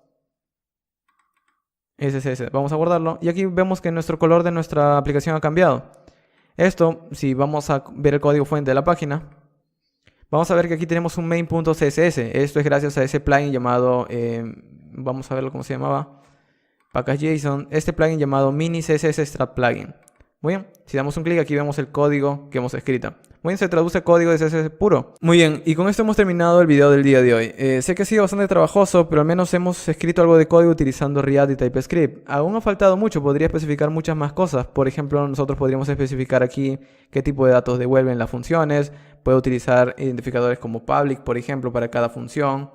SCS. Vamos a guardarlo. Y aquí vemos que nuestro color de nuestra aplicación ha cambiado. Esto, si vamos a ver el código fuente de la página, vamos a ver que aquí tenemos un main.css. Esto es gracias a ese plugin llamado, vamos a verlo cómo se llamaba, package.json. Este plugin llamado mini css strap plugin. Muy bien, si damos un clic aquí vemos el código que hemos escrito. Muy bien, se traduce código de CSS puro. Muy bien, y con esto hemos terminado el video del día de hoy. Sé que ha sido bastante trabajoso, pero al menos hemos escrito algo de código utilizando React y TypeScript. Aún ha faltado mucho, podría especificar muchas más cosas. Por ejemplo, nosotros podríamos especificar aquí qué tipo de datos devuelven las funciones. Puede utilizar identificadores como public, por ejemplo, para cada función.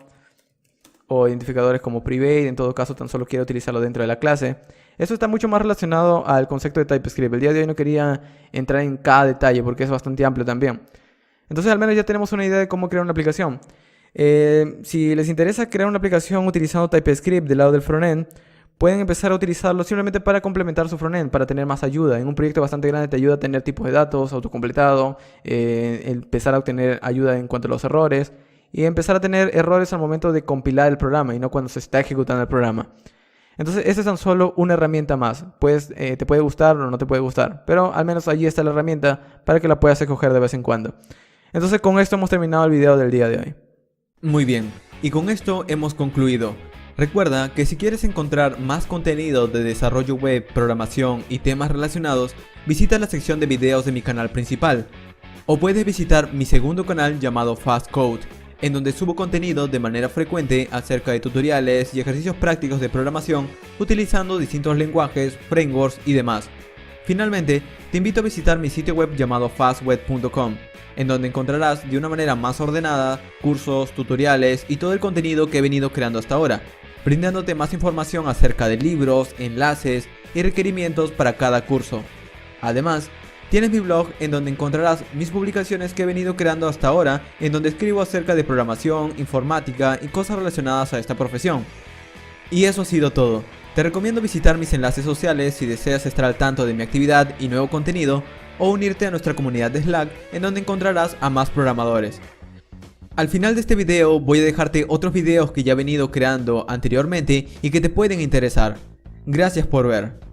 O identificadores como private, en todo caso tan solo quiero utilizarlo dentro de la clase. Eso está mucho más relacionado al concepto de TypeScript. El día de hoy no quería entrar en cada detalle porque es bastante amplio también. Entonces al menos ya tenemos una idea de cómo crear una aplicación. Si les interesa crear una aplicación utilizando TypeScript del lado del frontend, pueden empezar a utilizarlo simplemente para complementar su frontend, para tener más ayuda. En un proyecto bastante grande te ayuda a tener tipos de datos, autocompletado, empezar a obtener ayuda en cuanto a los errores y empezar a tener errores al momento de compilar el programa y no cuando se está ejecutando el programa. Entonces, esta es tan solo una herramienta más. Pues te puede gustar o no te puede gustar, pero al menos allí está la herramienta para que la puedas escoger de vez en cuando. Entonces, con esto hemos terminado el video del día de hoy. Muy bien, y con esto hemos concluido. Recuerda que si quieres encontrar más contenido de desarrollo web, programación y temas relacionados, visita la sección de videos de mi canal principal. O puedes visitar mi segundo canal llamado Fast Code, en donde subo contenido de manera frecuente acerca de tutoriales y ejercicios prácticos de programación utilizando distintos lenguajes, frameworks y demás. Finalmente, te invito a visitar mi sitio web llamado fastweb.com, en donde encontrarás de una manera más ordenada cursos, tutoriales y todo el contenido que he venido creando hasta ahora, brindándote más información acerca de libros, enlaces y requerimientos para cada curso. Además, tienes mi blog en donde encontrarás mis publicaciones que he venido creando hasta ahora, en donde escribo acerca de programación, informática y cosas relacionadas a esta profesión. Y eso ha sido todo. Te recomiendo visitar mis enlaces sociales si deseas estar al tanto de mi actividad y nuevo contenido, o unirte a nuestra comunidad de Slack en donde encontrarás a más programadores. Al final de este video voy a dejarte otros videos que ya he venido creando anteriormente y que te pueden interesar. Gracias por ver.